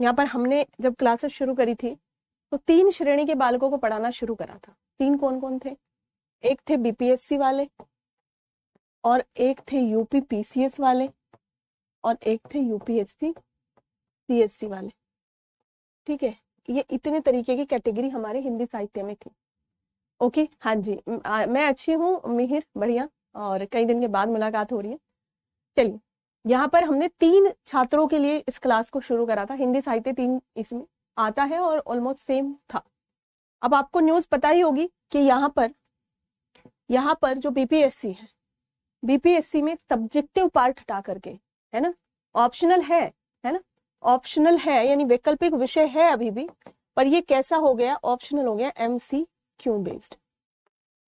यहाँ पर हमने जब क्लासेस शुरू करी थी तो 3 श्रेणी के बालकों को पढ़ाना शुरू करा था। 3 कौन कौन थे? एक थे बीपीएससी वाले, और एक थे यूपी पीसीएस वाले, और एक थे यूपीएससी सीएससी वाले। ठीक है, ये इतने तरीके की कैटेगरी हमारे हिंदी साहित्य में थी। ओके, हाँ जी, मैं अच्छी हूँ मिहिर, बढ़िया, और कई दिन के बाद मुलाकात हो रही है। चलिए, यहाँ पर हमने 3 छात्रों के लिए इस क्लास को शुरू करा था। हिंदी साहित्य 3 इसमें आता है और ऑलमोस्ट सेम था। अब आपको न्यूज पता ही होगी कि यहाँ पर जो बीपीएससी है, बीपीएससी में सब्जेक्टिव पार्ट हटा करके, है ना, ऑप्शनल है ना, ऑप्शनल है यानी वैकल्पिक विषय है अभी भी, पर ये कैसा हो गया? ऑप्शनल हो गया, एमसीक्यू बेस्ड।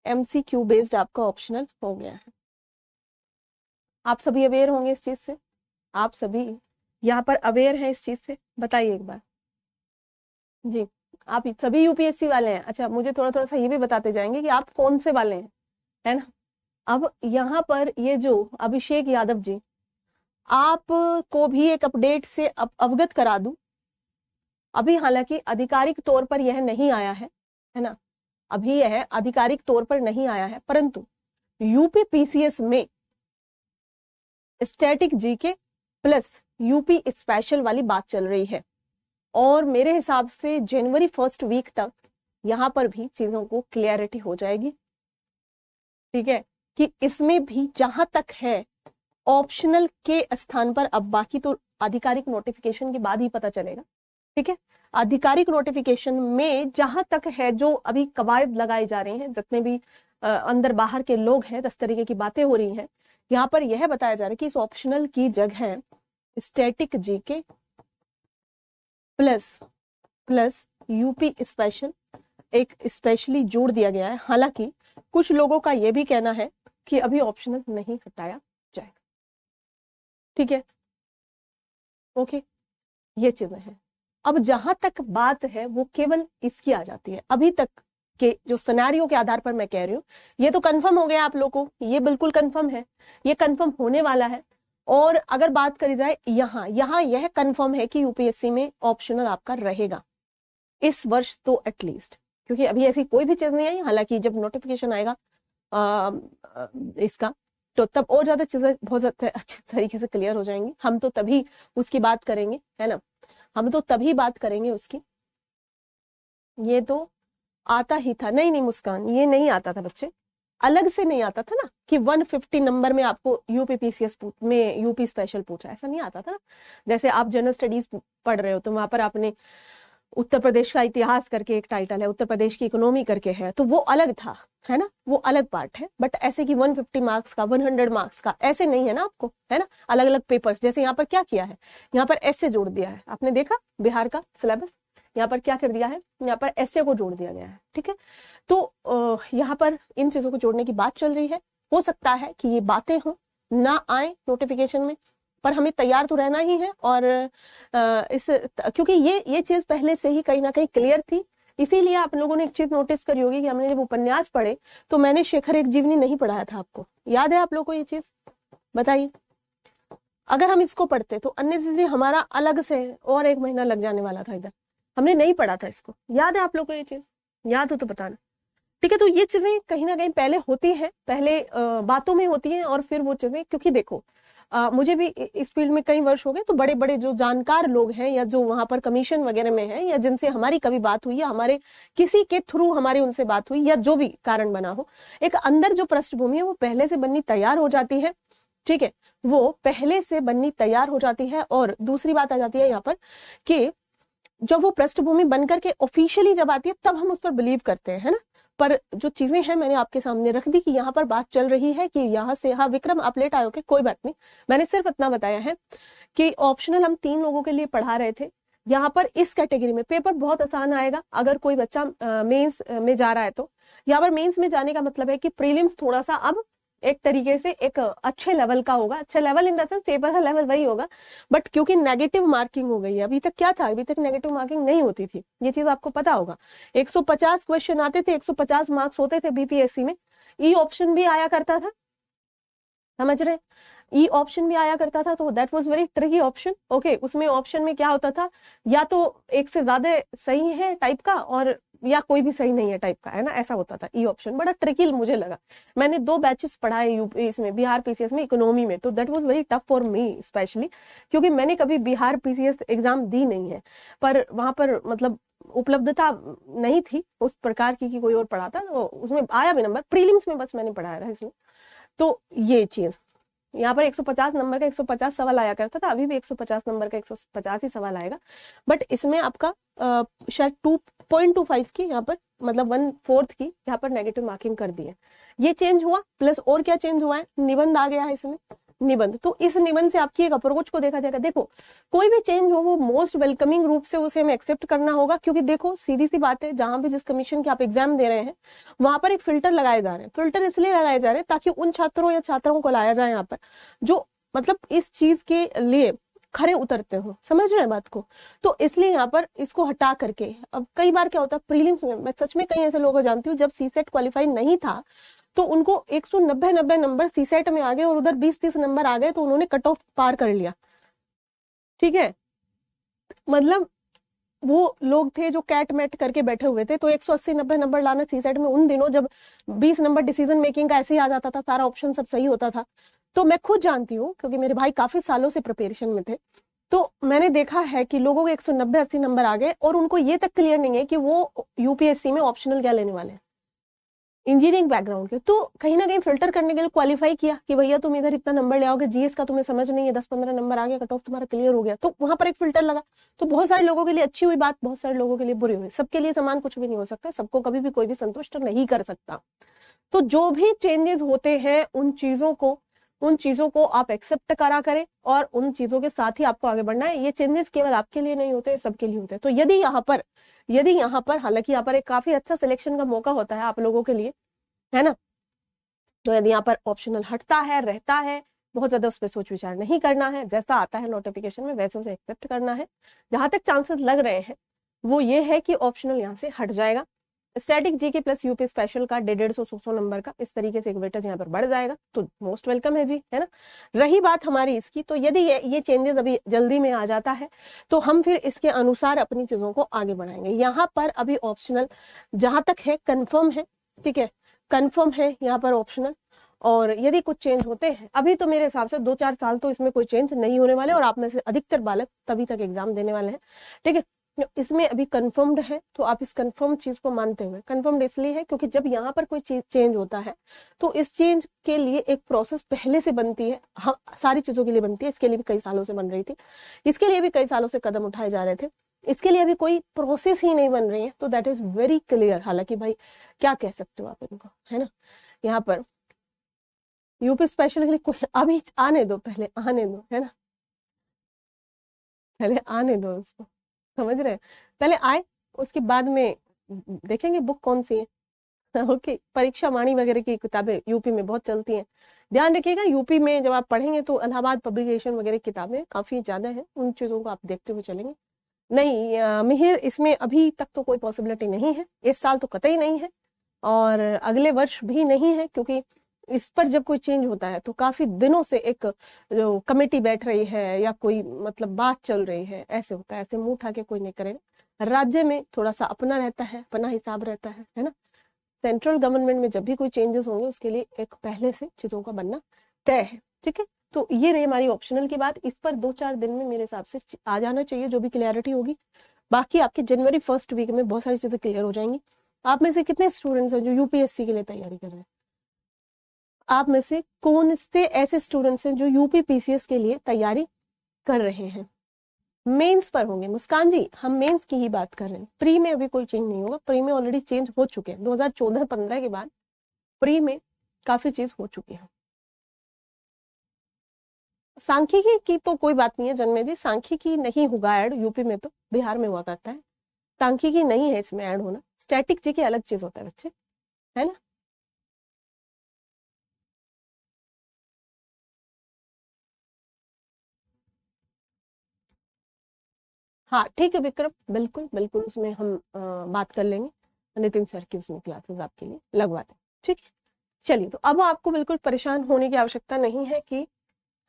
एमसीक्यू बेस्ड आपका ऑप्शनल हो गया है। आप सभी अवेयर होंगे इस चीज से? आप सभी यहाँ पर अवेयर हैं इस चीज से? बताइए एक बार जी। आप सभी यूपीएससी वाले हैं? अच्छा, मुझे थोड़ा थोड़ा सा ये भी बताते जाएंगे कि आप कौन से वाले हैं, है ना। अब यहाँ पर ये जो अभिषेक यादव जी, आप को भी एक अपडेट से अवगत करा दूं। अभी हालांकि आधिकारिक तौर पर यह नहीं आया है ना, अभी यह आधिकारिक तौर पर नहीं आया है, परंतु यूपी पीसीएस में static GK plus UP special वाली बात चल रही है, और मेरे हिसाब से जनवरी फर्स्ट वीक तक यहाँ पर भी चीजों को क्लियरिटी हो जाएगी। ठीक है, कि इसमें भी जहां तक है ऑप्शनल के स्थान पर, अब बाकी तो आधिकारिक नोटिफिकेशन के बाद ही पता चलेगा। ठीक है, आधिकारिक नोटिफिकेशन में जहां तक है, जो अभी कवायद लगाई जा रही हैं, जितने भी अंदर बाहर के लोग हैं, 10 तरीके की बातें हो रही हैं, यहाँ पर यह बताया जा रहा है कि इस ऑप्शनल की जगह static GK plus UP special एक स्पेशली जोड़ दिया गया है। हालांकि कुछ लोगों का यह भी कहना है कि अभी ऑप्शनल नहीं हटाया जाएगा। ठीक है, ओके, ये चीजें हैं। अब जहां तक बात है वो केवल इसकी आ जाती है। अभी तक के जो सिनेरियो के आधार पर मैं कह रही हूँ, ये तो कंफर्म हो गया आप लोगों को, ये बिल्कुल कंफर्म है, ये कंफर्म होने वाला है। और अगर बात करी जाए यहाँ यह कंफर्म है कि यूपीएससी में ऑप्शनल आपका रहेगा इस वर्ष तो एटलीस्ट, क्योंकि अभी ऐसी कोई भी चीज नहीं आई। हालांकि जब नोटिफिकेशन आएगा इसका, तो तब और ज्यादा चीजें बहुत अच्छे तरीके से क्लियर हो जाएंगी। हम तो तभी उसकी बात करेंगे, है ना, हम तो तभी बात करेंगे उसकी। ये तो आता ही था, नहीं मुस्कान, ये नहीं आता था बच्चे, अलग से नहीं आता था ना कि 150 नंबर में आपको यूपी पीसीएस में यूपी स्पेशल पूछा, ऐसा नहीं आता था ना। जैसे आप जनरल स्टडीज पढ़ रहे हो तो वहां पर आपने उत्तर प्रदेश का इतिहास करके एक टाइटल है, उत्तर प्रदेश की इकोनॉमी करके है, तो वो अलग था, है ना, वो अलग पार्ट है। बट ऐसे कि 150 मार्क्स का, 100 मार्क्स का, ऐसे नहीं है ना आपको, है ना, अलग अलग पेपर्स। जैसे यहाँ पर क्या किया है, यहाँ पर ऐसे जोड़ दिया है, आपने देखा बिहार का सिलेबस, यहाँ पर क्या कर दिया है, यहाँ पर ऐसे को जोड़ दिया गया है। ठीक है, तो यहाँ पर इन चीजों को जोड़ने की बात चल रही है। हो सकता है कि ये बातें हो ना आए नोटिफिकेशन में, पर हमें तैयार तो रहना ही है। और क्योंकि ये चीज पहले से ही कहीं ना कहीं क्लियर थी, इसीलिए आप लोगों ने एक चीज नोटिस करी होगी कि हमने जब उपन्यास पढ़े तो मैंने शेखर एक जीवनी नहीं पढ़ाया था। आपको याद है आप लोगों को ये चीज? बताइए, अगर हम इसको पढ़ते तो अन्य चीजें हमारा अलग से और 1 महीना लग जाने वाला था। इधर हमने नहीं पढ़ा था इसको, याद है आप लोगों को ये चीज? याद हो तो बताना। ठीक है, तो ये चीजें कहीं ना कहीं पहले होती हैं, पहले बातों में होती हैं, और फिर वो चीजें, क्योंकि देखो मुझे भी इस फील्ड में कई वर्ष हो गए, तो बड़े बड़े जो जानकार लोग हैं या जो वहां पर कमीशन वगैरह में हैं, या जिनसे हमारी कभी बात हुई, या हमारे किसी के थ्रू हमारी उनसे बात हुई, या जो भी कारण बना हो, एक अंदर जो पृष्ठभूमि है वो पहले से बननी तैयार हो जाती है। ठीक है, वो पहले से बननी तैयार हो जाती है। और दूसरी बात आ जाती है यहाँ पर कि जब वो पृष्ठभूमि बनकर के ऑफिशियली जब आती है तब हम उस पर बिलीव करते हैं, है ना। पर जो चीजें हैं मैंने आपके सामने रख दी कि यहाँ पर बात चल रही है कि यहाँ से, हाँ विक्रम आप लेट आए हो, कोई बात नहीं, मैंने सिर्फ इतना बताया है कि ऑप्शनल हम 3 लोगों के लिए पढ़ा रहे थे। यहाँ पर इस कैटेगरी में पेपर बहुत आसान आएगा अगर कोई बच्चा मेंस में जा रहा है तो। यहाँ पर मेंस में जाने का मतलब है कि प्रीलिम्स थोड़ा सा अब एक तरीके से एक अच्छे लेवल का होगा, अच्छा level in the sense paper का लेवल वही होगा, बट क्योंकि नेगेटिव मार्किंग हो गई है। अभी तक क्या था, अभी तक नेगेटिव मार्किंग नहीं होती थी, ये चीज आपको पता होगा। 150 क्वेश्चन आते थे, 150 मार्क्स होते थे बीपीएससी में, ई ऑप्शन भी आया करता था, समझ रहे? ई ऑप्शन भी आया करता था, तो that was very tricky option. Okay, उसमें ऑप्शन में क्या होता था, या तो एक से ज्यादा सही है टाइप का, और या कोई भी सही नहीं है टाइप का, है ना, ऐसा होता था। ई ऑप्शन बड़ा ट्रिकी मुझे लगा। मैंने 2 बैचेस पढ़ाए यूपी इसमें, बिहार पीसीएस में, इकोनॉमी में, तो that was very tough for me specially, क्योंकि मैंने कभी बिहार पीसीएस एग्जाम दी नहीं है, पर वहां पर मतलब उपलब्धता नहीं थी उस प्रकार की कि कोई और पढ़ाता, तो उसमें आया भी नंबर, प्रीलिम्स में बस मैंने पढ़ाया था इसमें। तो ये चीज यहाँ पर 150 नंबर का 150 सवाल आया करता था, अभी भी 150 नंबर का 150 ही सवाल आएगा, बट इसमें आपका शायद 2.25 की यहाँ पर, मतलब 1/4 की यहाँ पर नेगेटिव मार्किंग कर दी है। ये चेंज हुआ, प्लस और क्या चेंज हुआ है, निबंध आ गया है इसमें, निबंध। तो इस निबंध से आपकी एक अप्रोच को देखा जाएगा। देखो, कोई भी चेंज हो वो मोस्ट वेलकमिंग रूप से उसे हमें एक्सेप्ट करना होगा, क्योंकि देखो सीधी सी बात है, जहां भी जिस कमीशन के आप एग्जाम दे रहे हैं वहां पर एक फिल्टर लगाए जा रहे हैं। फिल्टर इसलिए लगाए जा रहे हैं ताकि उन छात्रों या छात्राओं को लाया जाए यहाँ पर जो मतलब इस चीज के लिए खरे उतरते हो। समझ रहे हैं बात को? तो इसलिए यहाँ पर इसको हटा करके, अब कई बार क्या होता है प्रीलिम्स में, मैं सच में कई ऐसे लोगों को जानती हूँ जब सीसेट क्वालिफाई नहीं था तो उनको 190 नंबर सीसेट में आ गए और उधर 20-30 नंबर आ गए, तो उन्होंने कट ऑफ पार कर लिया। ठीक है, मतलब वो लोग थे जो कैट मैट करके बैठे हुए थे, तो 180-90 नंबर लाना सीसेट में उन दिनों, जब 20 नंबर डिसीजन मेकिंग का ऐसे ही आ जाता था, सारा ऑप्शन सब सही होता था। तो मैं खुद जानती हूँ, क्योंकि मेरे भाई काफी सालों से प्रिपरेशन में थे, तो मैंने देखा है कि लोगों के 190-80 नंबर आ गए और उनको ये तक क्लियर नहीं है कि वो यूपीएससी में ऑप्शनल क्या लेने वाले हैं, इंजीनियरिंग बैकग्राउंड के। तो कहीं ना कहीं फिल्टर करने के लिए क्वालिफाई किया कि भैया तुम इधर इतना नंबर ले आओगे, जीएस का तुम्हें समझ नहीं है, 10-15 नंबर आ गया, कट ऑफ तुम्हारा क्लियर हो गया, तो वहां पर एक फिल्टर लगा। तो बहुत सारे लोगों के लिए अच्छी हुई बात, बहुत सारे लोगों के लिए बुरी हुई। सबके लिए समान कुछ भी नहीं हो सकता, सबको कभी भी कोई भी संतुष्ट नहीं कर सकता। तो जो भी चेंजेस होते हैं उन चीजों को आप एक्सेप्ट करा करें, और उन चीजों के साथ ही आपको आगे बढ़ना है। ये चेंजेस केवल आपके लिए नहीं होते, सबके लिए होते हैं। तो यदि यहाँ पर हालांकि यहाँ पर एक काफी अच्छा सिलेक्शन का मौका होता है आप लोगों के लिए, है ना, तो यदि यहाँ पर ऑप्शनल हटता है, रहता है, बहुत ज्यादा उस पर सोच विचार नहीं करना है, जैसा आता है नोटिफिकेशन में वैसे उसे एक्सेप्ट करना है। जहां तक चांसेस लग रहे हैं वो ये है कि ऑप्शनल यहाँ से हट जाएगा। Static GK plus UP special का 150-100 नंबर का इस तरीके से एक वेटेज यहाँ पर बढ़ जाएगा, तो मोस्ट वेलकम है जी, है ना। रही बात हमारी इसकी, तो यदि ये चेंजेस अभी जल्दी में आ जाता है तो हम फिर इसके अनुसार अपनी चीजों को आगे बढ़ाएंगे। यहाँ पर अभी ऑप्शनल जहां तक है कंफर्म है, ठीक है, कंफर्म है यहाँ पर ऑप्शनल। और यदि कुछ चेंज होते हैं, अभी तो मेरे हिसाब से 2-4 साल तो इसमें कोई चेंज नहीं होने वाले, और आप में से अधिकतर बालक तभी तक एग्जाम देने वाले हैं, ठीक है। इसमें अभी कंफर्म्ड है, तो आप इस कंफर्म चीज को मानते हुए, कंफर्म्ड इसलिए है क्योंकि जब यहाँ पर कोई चीज चेंज होता है तो इस चेंज के लिए एक प्रोसेस पहले से बनती है। हाँ, सारी चीजों के लिए बनती है, इसके लिए भी कई सालों से बन रही थी, इसके लिए भी कई सालों से कदम उठाए जा रहे थे, इसके लिए अभी कोई प्रोसेस ही नहीं बन रही है, तो दैट इज वेरी क्लियर। हालांकि भाई क्या कह सकते हो आप इनको, है ना। यहाँ पर यूपी स्पेशल के लिए कोई अभी आने दो, पहले आने दो, है ना, पहले आने दो उसको, समझ रहे हैं, पहले आए, उसके बाद में देखेंगे बुक कौन सी है। ओके, परीक्षा वाणी वगैरह की किताबें यूपी में बहुत चलती हैं, ध्यान रखिएगा। यूपी में जब आप पढ़ेंगे तो इलाहाबाद पब्लिकेशन वगैरह किताबें काफी ज्यादा है, उन चीजों को आप देखते हुए चलेंगे। नहीं मिहिर, इसमें अभी तक तो कोई पॉसिबिलिटी नहीं है, इस साल तो कतई नहीं है, और अगले वर्ष भी नहीं है, क्योंकि इस पर जब कोई चेंज होता है तो काफी दिनों से एक जो कमेटी बैठ रही है या कोई मतलब बात चल रही है, ऐसे होता है, ऐसे मुंह उठा के कोई नहीं करेगा। राज्य में थोड़ा सा अपना रहता है, अपना हिसाब रहता है ना। सेंट्रल गवर्नमेंट में जब भी कोई चेंजेस होंगे उसके लिए एक पहले से चीजों का बनना तय है, ठीक है। तो ये रही हमारी ऑप्शनल की बात, इस पर 2-4 दिन में मेरे हिसाब से आ जाना चाहिए जो भी क्लियरिटी होगी। बाकी आपके जनवरी फर्स्ट वीक में बहुत सारी चीजें क्लियर हो जाएंगी। आप में से कितने स्टूडेंट्स हैं जो यूपीएससी के लिए तैयारी कर रहे हैं? आप में से कौन से ऐसे स्टूडेंट्स हैं जो यूपी पीसीएस के लिए तैयारी कर रहे हैं? मेंस पर होंगे मुस्कान जी, हम मेंस की ही बात कर रहे हैं, प्री में अभी कोई चेंज नहीं होगा। प्री में ऑलरेडी चेंज हो चुके हैं, 2014-15 के बाद प्री में काफी चीज हो चुकी है। सांख्यिकी की तो कोई बात नहीं है जन्मे जी, सांख्यिकी नहीं होगा ऐड यूपी में, तो बिहार में हुआ करता है, सांख्यिकी नहीं है इसमें ऐड होना। स्टैटिक जी की अलग चीज होता है बच्चे, है ना। हाँ ठीक है विक्रम, बिल्कुल बिल्कुल, उसमें हम बात कर लेंगे, नितिन सर की उसमें क्लासेस आपके लिए लगवा दें, ठीक है। चलिए, तो अब आपको बिल्कुल परेशान होने की आवश्यकता नहीं है कि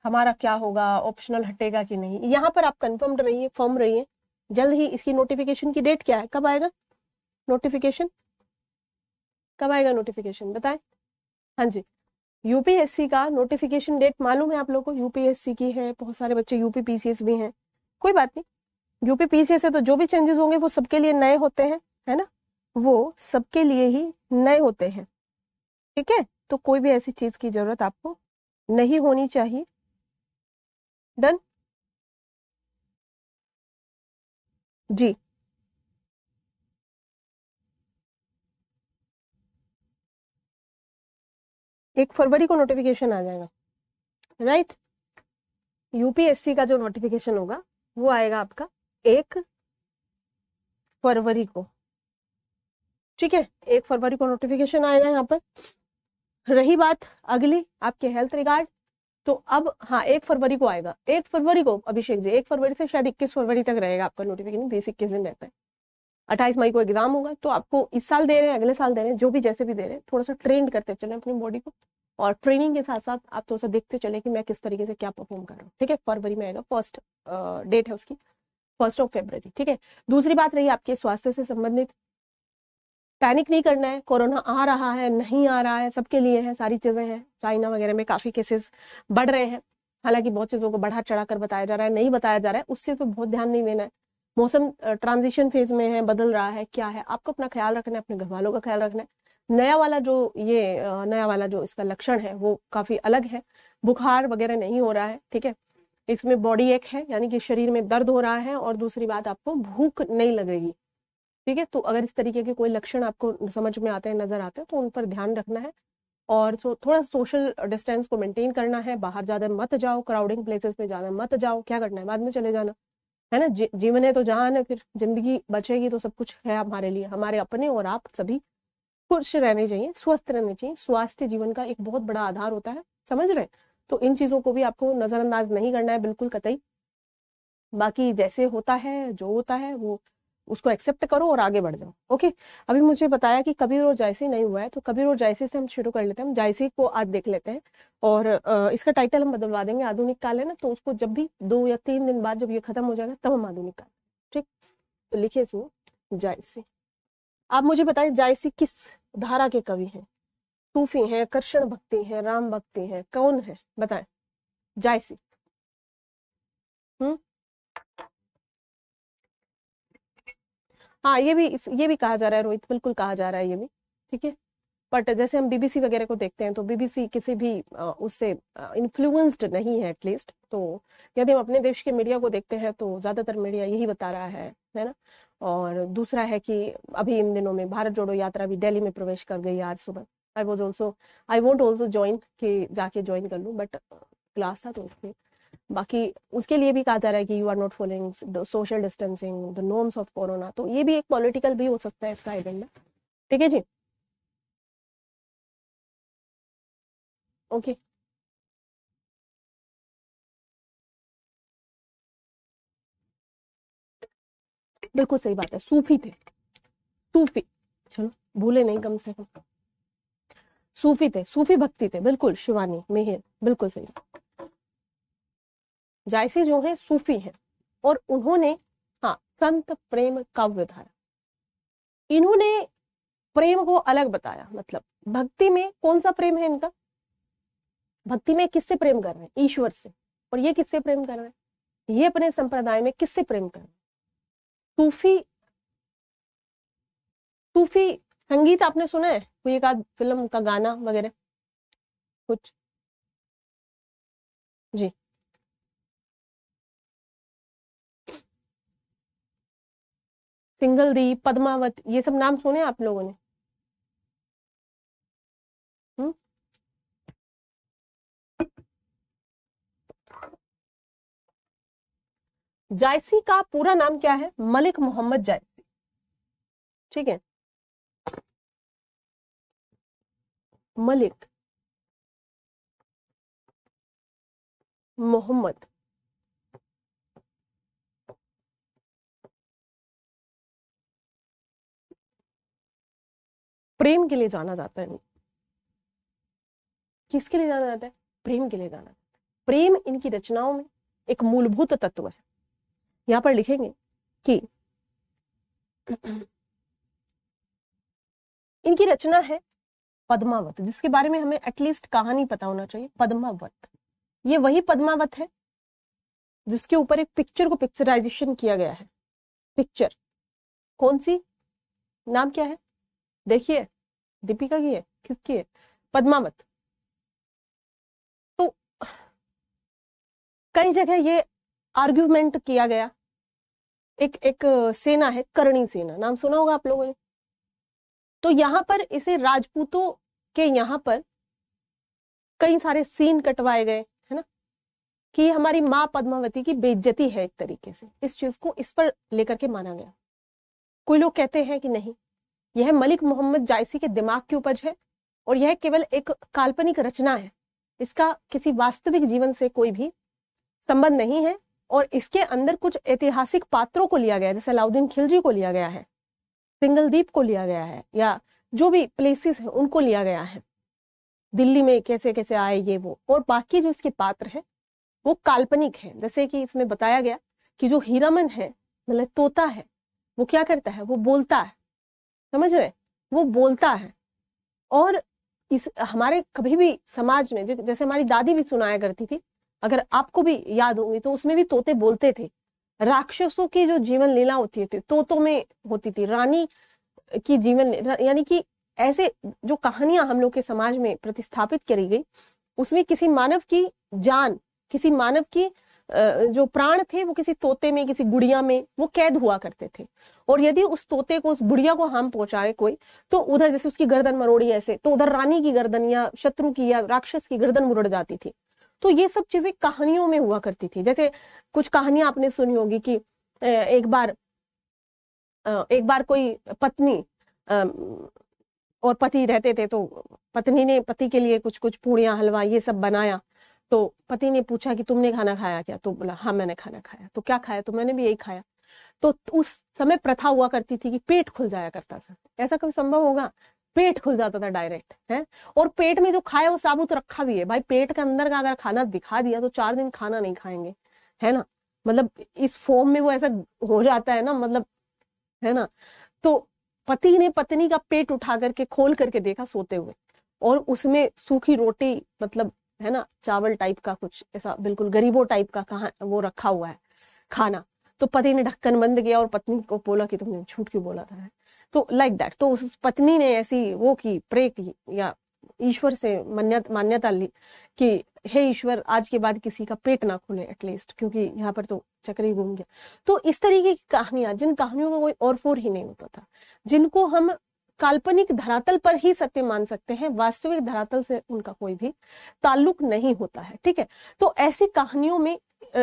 हमारा क्या होगा, ऑप्शनल हटेगा कि नहीं। यहाँ पर आप कंफर्म रहिए, फर्म रहिए। जल्द ही इसकी नोटिफिकेशन की डेट क्या है, कब आएगा नोटिफिकेशन, कब आएगा नोटिफिकेशन बताएं। हाँ जी, यूपीएससी का नोटिफिकेशन डेट मालूम है आप लोगों को, यूपीएससी की है, बहुत सारे बच्चे यूपी पीसीएस भी हैं, कोई बात नहीं। यूपी पीसीएस से तो जो भी चेंजेस होंगे वो सबके लिए नए होते हैं, है ना, वो सबके लिए ही नए होते हैं, ठीक है। तो कोई भी ऐसी चीज की जरूरत आपको नहीं होनी चाहिए। डन जी। 1 फरवरी को नोटिफिकेशन आ जाएगा, राइट। यूपीएससी का जो नोटिफिकेशन होगा वो आएगा आपका 1 फरवरी को, ठीक है। 1 फरवरी को नोटिफिकेशन आएगा यहाँ पर। रही बात अगली आपके हेल्थ रिगार्ड, तो अब हाँ 1 फरवरी को आएगा। 1 फरवरी को अभिषेक जी, 1 फरवरी से शायद 21 फरवरी तक रहेगा आपका नोटिफिकेशन, बेसिक किस दिन रहता है। 28 मई को एग्जाम होगा, तो आपको इस साल दे रहे हैं, अगले साल दे रहे हैं, जो भी जैसे भी दे रहे हैं, थोड़ा सा ट्रेन करते चले अपनी बॉडी को, और ट्रेनिंग के साथ साथ आप थोड़ा सा देखते चले कि मैं किस तरीके से क्या परफॉर्म कर रहा हूँ, ठीक है। फरवरी में आएगा, फर्स्ट डेट है उसकी 1 फरवरी, ठीक है। दूसरी बात रही आपके स्वास्थ्य से संबंधित, पैनिक नहीं करना है, कोरोना आ रहा है नहीं आ रहा है, सबके लिए है, सारी चीजें हैं। चाइना वगैरह में काफी केसेस बढ़ रहे हैं, हालांकि बहुत चीजों को बढ़ा चढ़ा कर बताया जा रहा है, नहीं बताया जा रहा है, उससे तो बहुत ध्यान नहीं देना है। मौसम ट्रांजिशन फेज में है, बदल रहा है, क्या है, आपको अपना ख्याल रखना है, अपने घर वालों का ख्याल रखना है। नया वाला जो इसका लक्षण है वो काफी अलग है, बुखार वगैरह नहीं हो रहा है, ठीक है। इसमें बॉडी एक है, यानी कि शरीर में दर्द हो रहा है, और दूसरी बात आपको भूख नहीं लगेगी, ठीक है। तो अगर इस तरीके के कोई लक्षण आपको समझ में आते हैं, नजर आते हैं, तो उन पर ध्यान रखना है, और थोड़ा सोशल डिस्टेंस को मेंटेन करना है। बाहर ज्यादा मत जाओ, क्राउडिंग प्लेसेस में ज्यादा मत जाओ, क्या करना है बाद में चले जाना, है ना। जीवन है तो जहान है, फिर जिंदगी बचेगी तो सब कुछ है हमारे लिए, हमारे अपने और आप सभी खुश रहने चाहिए, स्वस्थ रहने चाहिए। स्वास्थ्य जीवन का एक बहुत बड़ा आधार होता है, समझ रहे हैं। तो इन चीजों को भी आपको नजरअंदाज नहीं करना है, बिल्कुल कतई। बाकी जैसे होता है, जो होता है वो उसको एक्सेप्ट करो और आगे बढ़ जाओ, ओके। अभी मुझे बताया कि कबीर और जायसी नहीं हुआ है, तो कबीर और जायसी से हम शुरू कर लेते हैं। हम जायसी को आज देख लेते हैं, और इसका टाइटल हम बदलवा देंगे, आधुनिक काल है ना, तो उसको जब भी 2 या 3 दिन बाद जब ये खत्म हो जाएगा तब हम आधुनिक काल, ठीक। तो लिखिए इसमें जायसी। आप मुझे बताएं जायसी किस धारा के कवि हैं, सूफी हैं, कृष्ण भक्ति है, राम भक्ति है, कौन है बताएं जायसी। हम्म। हाँ, ये भी कहा जा रहा है रोहित, बिल्कुल कहा जा रहा है ये भी, ठीक है। बट जैसे हम बीबीसी वगैरह को देखते हैं, तो बीबीसी किसी भी उससे इन्फ्लुएंस्ड नहीं है एटलीस्ट। तो यदि हम अपने देश के मीडिया को देखते हैं तो ज्यादातर मीडिया यही बता रहा है ना। और दूसरा है कि अभी इन दिनों में भारत जोड़ो यात्रा भी दिल्ली में प्रवेश कर गई आज सुबह। आई वोंट ऑल्सो ज्वाइन, कि जाके ज्वाइन कर लूँ, बट क्लास था तो उसमें। बाकी उसके लिए भी कहा जा रहा है कि you are not following social distancing, the norms of corona, तो ये भी एक पॉलिटिकल भी हो सकता है इसका एजेंडा, ठीक है जी, ओके। बिल्कुल सही बात है, सूफी थे, सूफी, चलो भूले नहीं कम से कम, सूफी थे, सूफी भक्ति थे, बिल्कुल शिवानी मेहर, बिल्कुल सही। जायसी जो है सूफी हैं, और उन्होंने, हाँ, संत प्रेम काव्य धारा, इन्होंने प्रेम को अलग बताया। मतलब भक्ति में कौन सा प्रेम है इनका, भक्ति में किससे प्रेम कर रहे हैं, ईश्वर से। और ये किससे प्रेम कर रहे हैं, ये अपने संप्रदाय में किससे प्रेम कर रहे हैं, सूफी। सूफी संगीत आपने सुना है, कोई एक आध फिल्म का गाना वगैरह कुछ जी। सिंगल दी, पद्मावत, ये सब नाम सुने आप लोगों ने। हम्म। जायसी का पूरा नाम क्या है, मलिक मोहम्मद जायसी, ठीक है। मलिक मोहम्मद, प्रेम के लिए जाना जाता है। किसके लिए जाना जाता है? प्रेम के लिए जाना जाता है। प्रेम इनकी रचनाओं में एक मूलभूत तत्व है। यहाँ पर लिखेंगे कि इनकी रचना है पद्मावत, जिसके बारे में हमें एटलीस्ट कहानी पता होना चाहिए। पद्मावत, ये वही पद्मावत है जिसके ऊपर एक पिक्चर को पिक्चराइजेशन किया गया है। पिक्चर कौन सी, नाम क्या है? देखिए, दीपिका की है, किसकी है? पद्मावत। तो कई जगह ये आर्ग्यूमेंट किया गया। एक सेना है, करणी सेना, नाम सुना होगा आप लोगों ने। तो यहां पर इसे राजपूतों के यहां पर कई सारे सीन कटवाए गए, है ना, कि हमारी माँ पद्मावती की बेइज्जती है एक तरीके से। इस चीज को इस पर लेकर के माना गया। कोई लोग कहते हैं कि नहीं, यह मलिक मोहम्मद जायसी के दिमाग की उपज है और यह केवल एक काल्पनिक रचना है, इसका किसी वास्तविक जीवन से कोई भी संबंध नहीं है, और इसके अंदर कुछ ऐतिहासिक पात्रों को लिया गया है, जैसे अलाउद्दीन खिलजी को लिया गया है, सिंगलदीप को लिया गया है, या जो भी प्लेसेस हैं उनको लिया गया है, दिल्ली में कैसे कैसे आए ये वो, और बाकी जो इसके पात्र हैं वो काल्पनिक है। जैसे कि इसमें बताया गया कि जो हीरामन है, मतलब तोता है, वो क्या करता है? वो बोलता है, समझ रहे? वो बोलता है। और इस हमारे कभी भी समाज में, जैसे हमारी दादी भी सुनाया करती थी, अगर आपको भी याद होगी तो उसमें भी तोते बोलते थे। राक्षसों की जो जीवन लीला होती थी तोतों में होती थी, रानी की जीवन, यानी कि ऐसे जो कहानियां हम लोग के समाज में प्रतिस्थापित करी गई, उसमें किसी मानव की जान, किसी मानव की जो प्राण थे वो किसी तोते में, किसी गुड़िया में वो कैद हुआ करते थे। और यदि उस तोते को, उस बुढ़िया को हार्म पहुंचाए कोई, तो उधर जैसे उसकी गर्दन मरोड़ी ऐसे, तो उधर रानी की गर्दन या शत्रु की या राक्षस की गर्दन मुरड़ जाती थी। तो ये सब चीजें कहानियों में हुआ करती थी। जैसे कुछ कहानियां आपने सुनी होगी कि एक बार कोई पत्नी और पति रहते थे, तो पत्नी ने पति के लिए कुछ कुछ पूड़ियां, हलवा ये सब बनाया। तो पति ने पूछा कि तुमने खाना खाया क्या? तो बोला हाँ मैंने खाना खाया। तो क्या खाया? तो मैंने भी यही खाया। तो उस समय प्रथा हुआ करती थी कि पेट खुल जाया करता था। ऐसा कभी संभव होगा? पेट खुल जाता था डायरेक्ट, है। और पेट में जो खाया वो साबुत रखा भी है भाई। पेट के अंदर का अगर खाना दिखा दिया तो 4 दिन खाना नहीं खाएंगे, है ना। मतलब इस फॉर्म में वो ऐसा हो जाता है ना, मतलब, है ना। तो पति ने पत्नी का पेट उठा करके खोल करके देखा सोते हुए, और उसमें सूखी रोटी, मतलब, है ना, चावल टाइप का कुछ ऐसा बिल्कुल गरीबों टाइप का कहा वो रखा हुआ है खाना। तो पति ने ढक्कन बंद किया और पत्नी को बोला कि तुमने झूठ क्यों बोला था। तो लाइक दैट। तो उस पत्नी ने ऐसी वो की, प्रे की, या ईश्वर से मान्यता ली कि हे ईश्वर, आज के बाद किसी का पेट ना खुले एटलीस्ट, क्योंकि यहाँ पर तो चक्र ही घूम गया। तो इस तरीके की कहानियां, जिन कहानियों का कोई और फोर ही नहीं होता था, जिनको हम काल्पनिक धरातल पर ही सत्य मान सकते हैं, वास्तविक धरातल से उनका कोई भी ताल्लुक नहीं होता है, ठीक है। तो ऐसी कहानियों में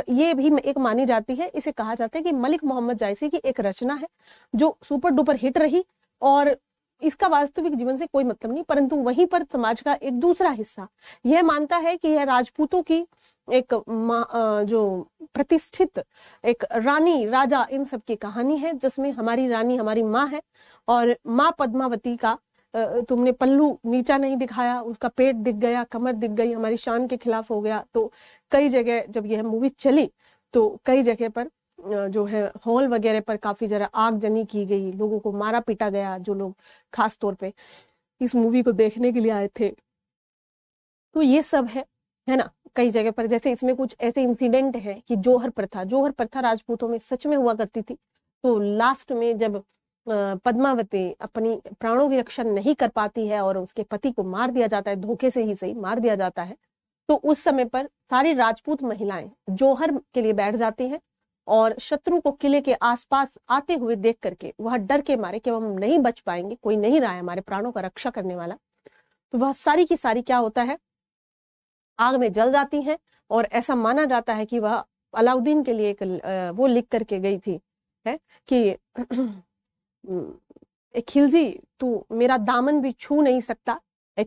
ये भी एक मानी जाती है, इसे कहा जाता है कि मलिक मोहम्मद जायसी की एक रचना है जो सुपर डुपर हिट रही, और इसका वास्तविक जीवन से कोई मतलब नहीं, परंतु वहीं पर समाज का एक दूसरा हिस्सा यह मानता है कि यह राजपूतों की एक जो प्रतिष्ठित एक रानी, राजा, इन सब की कहानी है, जिसमें हमारी रानी हमारी माँ है, और माँ पद्मावती का तुमने पल्लू नीचा नहीं दिखाया, उसका पेट दिख गया, कमर दिख गई, हमारी शान के खिलाफ हो गया। तो कई जगह जब यह मूवी चली तो कई जगह पर जो है हॉल वगैरह पर काफी जरा आगजनी की गई, लोगों को मारा पीटा गया, जो लोग खास तौर पे इस मूवी को देखने के लिए आए थे। तो ये सब है ना। कई जगह पर जैसे इसमें कुछ ऐसे इंसिडेंट है कि जौहर प्रथा राजपूतों में सच में हुआ करती थी। तो लास्ट में जब पद्मावती अपनी प्राणों की रक्षा नहीं कर पाती है और उसके पति को मार दिया जाता है, धोखे से ही सही मार दिया जाता है, तो उस समय पर सारी राजपूत महिलाएं जौहर के लिए बैठ जाती हैं, और शत्रु को किले के आसपास आते हुए देख करके वह डर के मारे कि हम नहीं बच पाएंगे, कोई नहीं रहा है हमारे प्राणों का रक्षा करने वाला, तो वह सारी की सारी क्या होता है, आग में जल जाती हैं। और ऐसा माना जाता है कि वह अलाउद्दीन के लिए एक वो लिख करके गई थी, है कि खिलजी तू मेरा दामन भी छू नहीं सकता,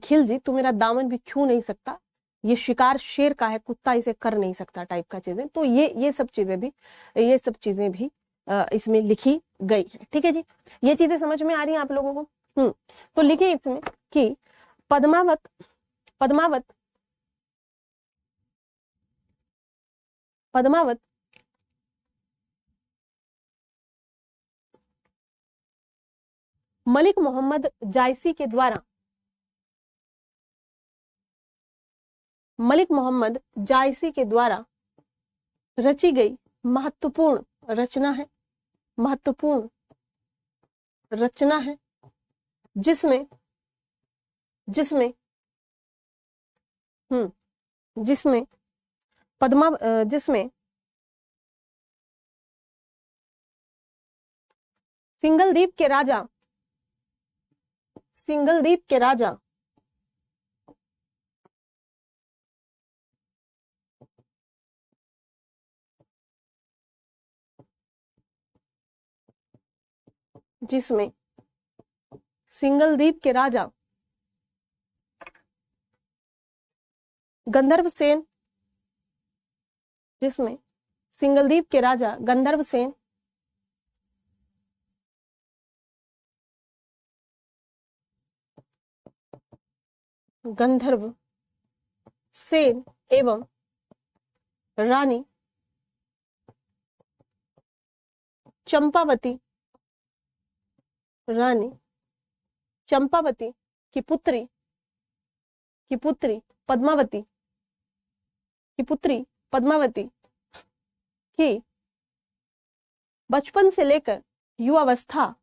खिलजी तू मेरा दामन भी छू नहीं सकता, ये शिकार शेर का है, कुत्ता इसे कर नहीं सकता, टाइप का चीजें। तो ये सब चीजें भी इसमें लिखी गई है, ठीक है जी। ये चीजें समझ में आ रही हैं आप लोगों को? तो लिखे इसमें कि पद्मावत पद्मावत मलिक मोहम्मद जायसी के द्वारा, मलिक मोहम्मद जायसी के द्वारा रची गई महत्वपूर्ण रचना है, महत्वपूर्ण रचना है, जिसमें जिसमें जिसमें जिसमें सिंगलदीप के राजा, सिंगलदीप के राजा जिसमें सिंगलदीप के राजा गंधर्व सेन, जिसमें सिंगलदीप के राजा गंधर्व सेन गंधर्व सेन एवं रानी चंपावती, रानी चंपावती की पुत्री पद्मावती की बचपन से लेकर युवावस्था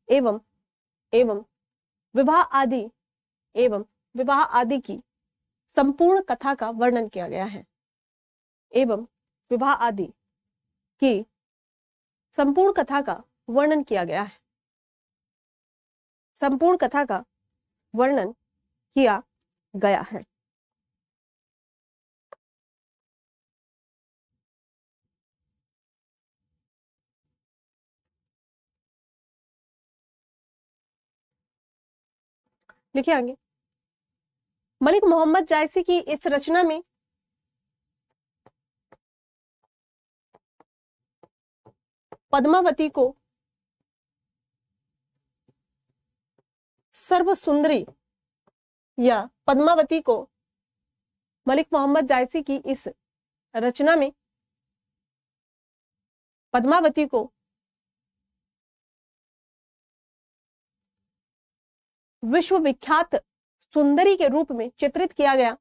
एवं विवाह आदि की संपूर्ण कथा का वर्णन किया गया है, एवं विवाह आदि की संपूर्ण कथा का वर्णन किया गया है, संपूर्ण कथा का वर्णन किया गया है। लिखिए आगे। मलिक मोहम्मद जायसी की इस रचना में पद्मावती को सर्वसुंदरी या पद्मावती को मलिक मोहम्मद जायसी की इस रचना में पद्मावती को विश्वविख्यात सुंदरी के रूप में चित्रित किया गया,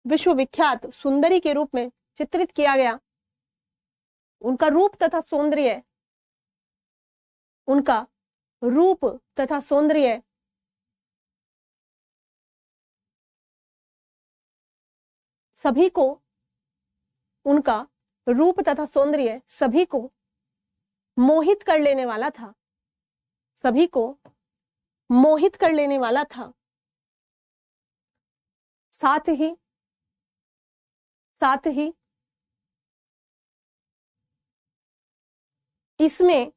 विश्वविख्यात सुंदरी के रूप में चित्रित किया गया। उनका रूप तथा सौंदर्य, उनका रूप तथा सौंदर्य सभी को, उनका रूप तथा सौंदर्य सभी को मोहित कर लेने वाला था, सभी को मोहित कर लेने वाला था। साथ ही इसमें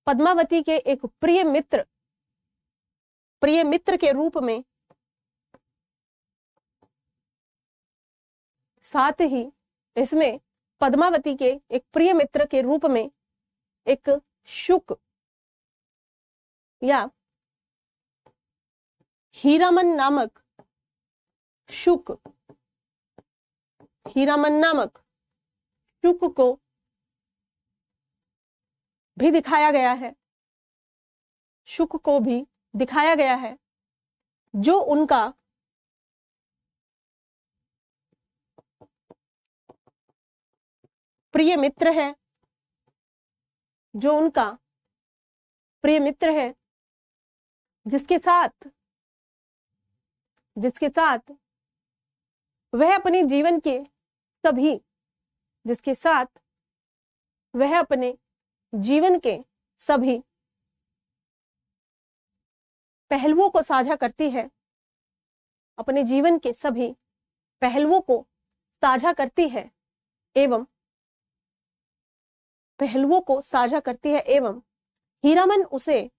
पद्मावती के एक प्रिय मित्र के रूप में, साथ ही इसमें पद्मावती के एक प्रिय मित्र के रूप में एक शुक या हीरामन नामक शुक को भी दिखाया गया है, शुक को भी दिखाया गया है, जो उनका प्रिय मित्र है, जो उनका प्रिय मित्र है, जिसके साथ वह अपने जीवन के सभी, जिसके साथ वह अपने जीवन के सभी पहलुओं को साझा करती है, अपने जीवन के सभी पहलुओं को साझा करती है एवं हीरामन उसे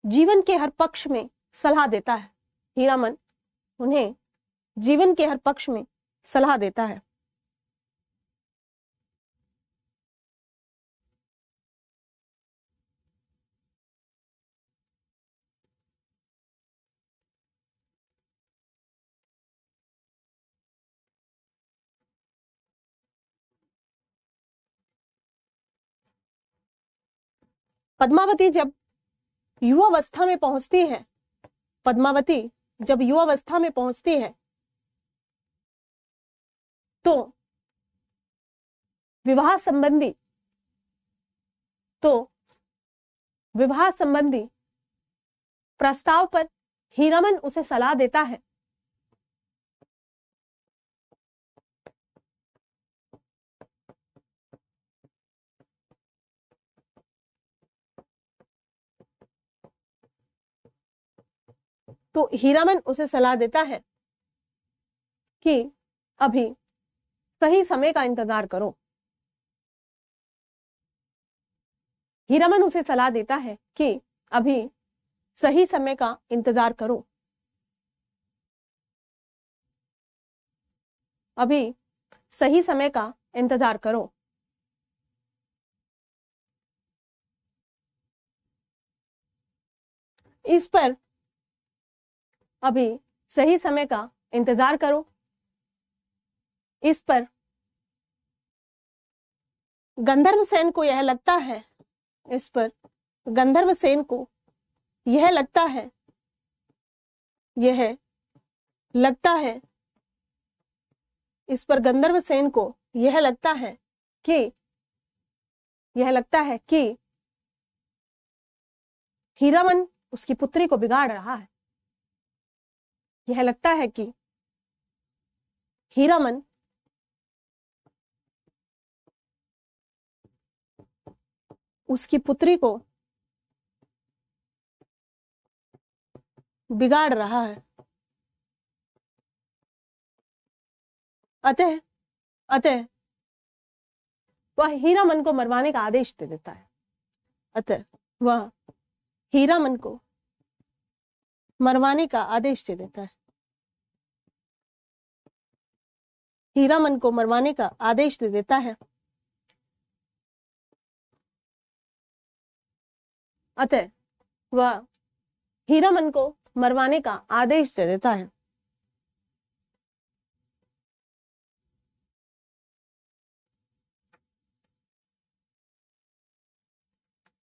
जीवन के हर पक्ष में सलाह देता है, हीरामन उन्हें जीवन के हर पक्ष में सलाह देता है। पद्मावती जब युवावस्था में पहुंचती है, पद्मावती जब युवावस्था में पहुंचती है तो विवाह संबंधी प्रस्ताव पर हीरामन उसे सलाह देता है। तो हीरामन उसे सलाह देता है कि अभी सही समय का इंतजार करो। हीरामन उसे सलाह देता है कि अभी सही समय का इंतजार करो, अभी सही समय का इंतजार करो। इस पर अभी सही समय का इंतजार करो, इस पर गंधर्वसेन को यह लगता है, इस पर गंधर्वसेन को यह लगता है, यह लगता है, इस पर गंधर्वसेन को यह लगता है कि हीरामन उसकी पुत्री को बिगाड़ रहा है। यह लगता है कि हीरामन उसकी पुत्री को बिगाड़ रहा है। अतः वह हीरामन को मरवाने का आदेश दे देता है। अतः वह हीरामन को मरवाने का आदेश दे देता है। हीरामन को मरवाने का आदेश दे देता है। अतः वह हीरामन को मरवाने का आदेश दे देता है।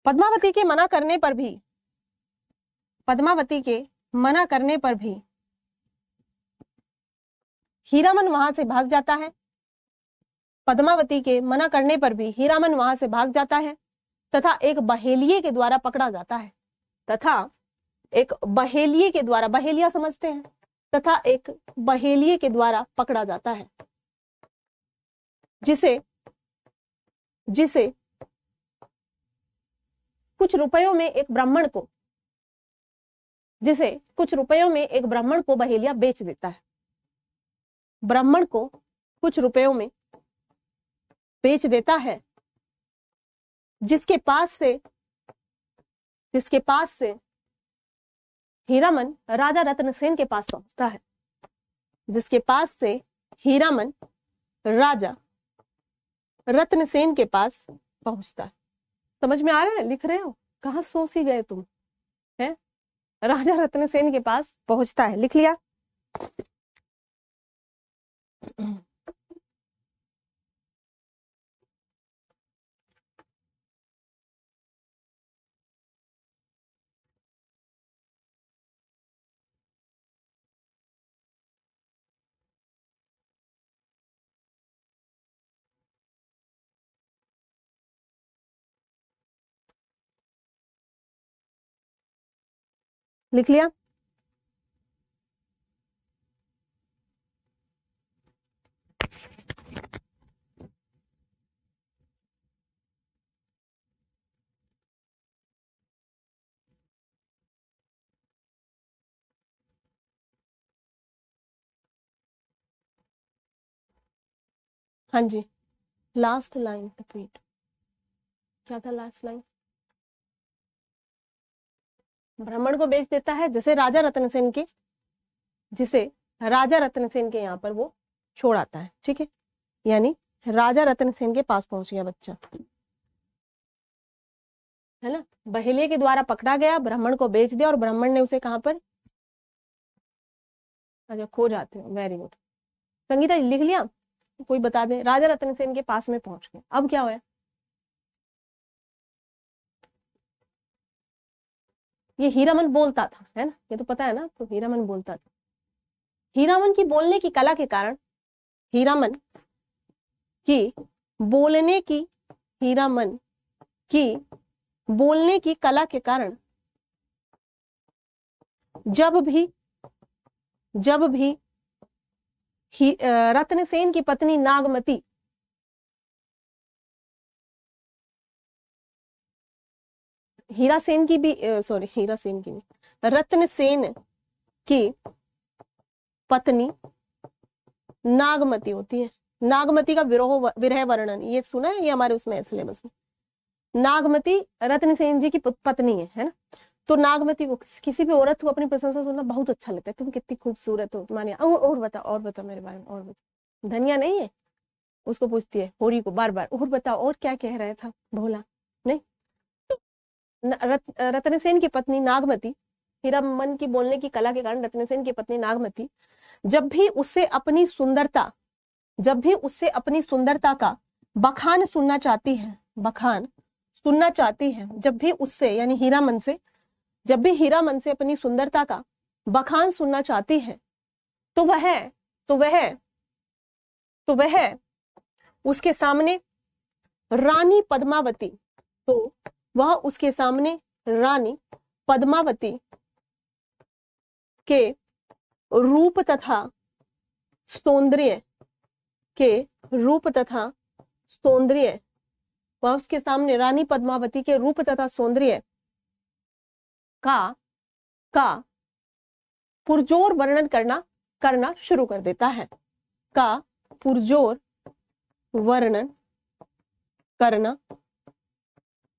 पद्मावती के मना करने पर भी हीरामन वहां से भाग जाता है। पद्मावती के मना करने पर भी हीरामन वहां से भाग जाता है तथा एक बहेलिये के द्वारा पकड़ा जाता है। बहेलिया समझते हैं, तथा एक बहेलिये के द्वारा पकड़ा जाता है, जिसे कुछ रुपयों में एक ब्राह्मण को बहेलिया बेच देता है। ब्राह्मण को कुछ रुपयों में बेच देता है, जिसके पास से हीरामन राजा रत्नसेन के पास पहुंचता है। जिसके पास से हीरामन राजा रत्नसेन के पास पहुंचता है। समझ में आ रहा है? लिख रहे हो? कहाँ सो सी गए तुम? है राजा रत्नसेन के पास पहुंचता है। लिख लिया? लिख लिया? हाँ जी, लास्ट लाइन रिपीट। क्या था लास्ट लाइन? ब्राह्मण को बेच देता है, जिसे राजा रत्नसेन के यहाँ पर वो छोड़ आता है। ठीक है, यानी राजा रत्नसेन के पास पहुंच गया बच्चा, है ना। बहेलिये के द्वारा पकड़ा गया, ब्राह्मण को बेच दिया और ब्राह्मण ने उसे कहां पर, अच्छा खो जाते हो। वेरी गुड संगीता, लिख लिया? कोई बता दे। राजा रत्नसेन के पास में पहुंच गए, अब क्या हुआ? ये हीरामन बोलता था, है ना, ये तो पता है ना, तो हीरामन बोलता था। हीरामन की बोलने की कला के कारण, हीरामन की बोलने की, हीरामन की बोलने की कला के कारण जब भी रत्नसेन की पत्नी नागमती हीरासेन की भी, सॉरी हीरासेन की नहीं, रत्नसेन की पत्नी नागमती होती है। नागमती का विरह वर्णन ये सुना है, ये हमारे उसमें है सिलेबस में। नागमती रत्नसेन जी की पत्नी है ना। तो नागमती को किसी भी औरत को अपनी प्रशंसा सुनना बहुत अच्छा लगता है, तुम कितनी खूबसूरत हो मानिया, और बता मेरे बारे में, और बता। धनिया नहीं है, उसको पूछती है होरी को बार बार, और बता और क्या कह रहा था, भोला नहीं। रत्नसेन की पत्नी नागमती, हीरामन की बोलने की कला के कारण रत्नसेन की पत्नी नागमती जब भी उससे अपनी सुंदरता का बखान सुनना चाहती है, जब भी उससे यानी हीरामन से, जब भी हीरामन से अपनी सुंदरता का बखान सुनना चाहती है, तो वह उसके सामने रानी पद्मावती, तो वह उसके सामने रानी पद्मावती के रूप तथा सौंदर्य, वह उसके सामने रानी पद्मावती के रूप तथा सौंदर्य का पुरजोर वर्णन करना शुरू कर देता है, पुरजोर वर्णन करना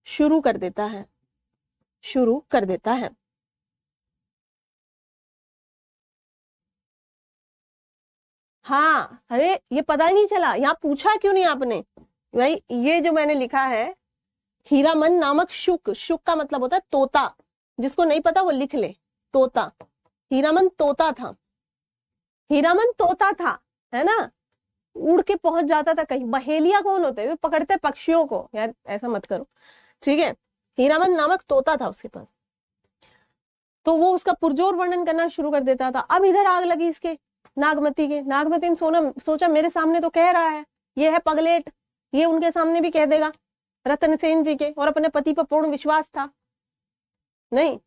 शुरू कर देता है। हाँ, अरे ये पता ही नहीं चला, यहाँ पूछा क्यों नहीं आपने भाई। ये जो मैंने लिखा है, हीरामन नामक शुक का मतलब होता है तोता, जिसको नहीं पता वो लिख ले, तोता। हीरामन तोता था, है ना, उड़ के पहुंच जाता था कहीं। बहेलिया कौन होते हैं, पकड़ते पक्षियों को, यार ऐसा मत करो, ठीक है। हीरामन नामक तोता था उसके पास, तो वो उसका पुरजोर वर्णन करना शुरू कर देता था। अब इधर आग लगी इसके नागमती ने सोचा मेरे सामने तो कह रहा है, ये है पगलेट, ये उनके सामने भी कह देगा रत्नसेन जी के, और अपने पति पर पूर्ण विश्वास था नहीं